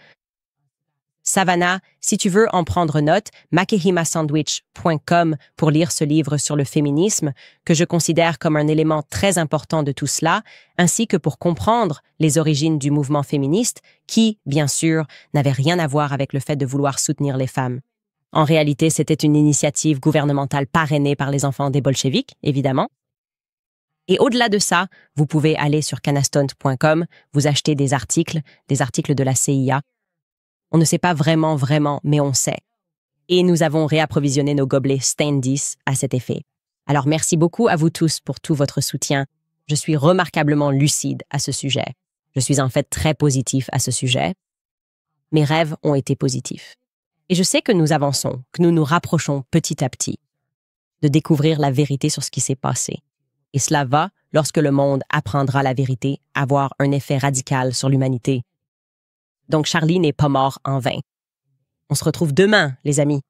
Savannah, si tu veux en prendre note, makehimasandwich.com pour lire ce livre sur le féminisme, que je considère comme un élément très important de tout cela, ainsi que pour comprendre les origines du mouvement féministe, qui, bien sûr, n'avait rien à voir avec le fait de vouloir soutenir les femmes. En réalité, c'était une initiative gouvernementale parrainée par les enfants des bolcheviks, évidemment. Et au-delà de ça, vous pouvez aller sur canastone.com, vous acheter des articles de la CIA. On ne sait pas vraiment, mais on sait. Et nous avons réapprovisionné nos gobelets Standis à cet effet. Alors merci beaucoup à vous tous pour tout votre soutien. Je suis remarquablement lucide à ce sujet. Je suis en fait très positif à ce sujet. Mes rêves ont été positifs. Et je sais que nous avançons, que nous nous rapprochons petit à petit de découvrir la vérité sur ce qui s'est passé. Et cela va, lorsque le monde apprendra la vérité, avoir un effet radical sur l'humanité. Donc Charlie n'est pas mort en vain. On se retrouve demain, les amis.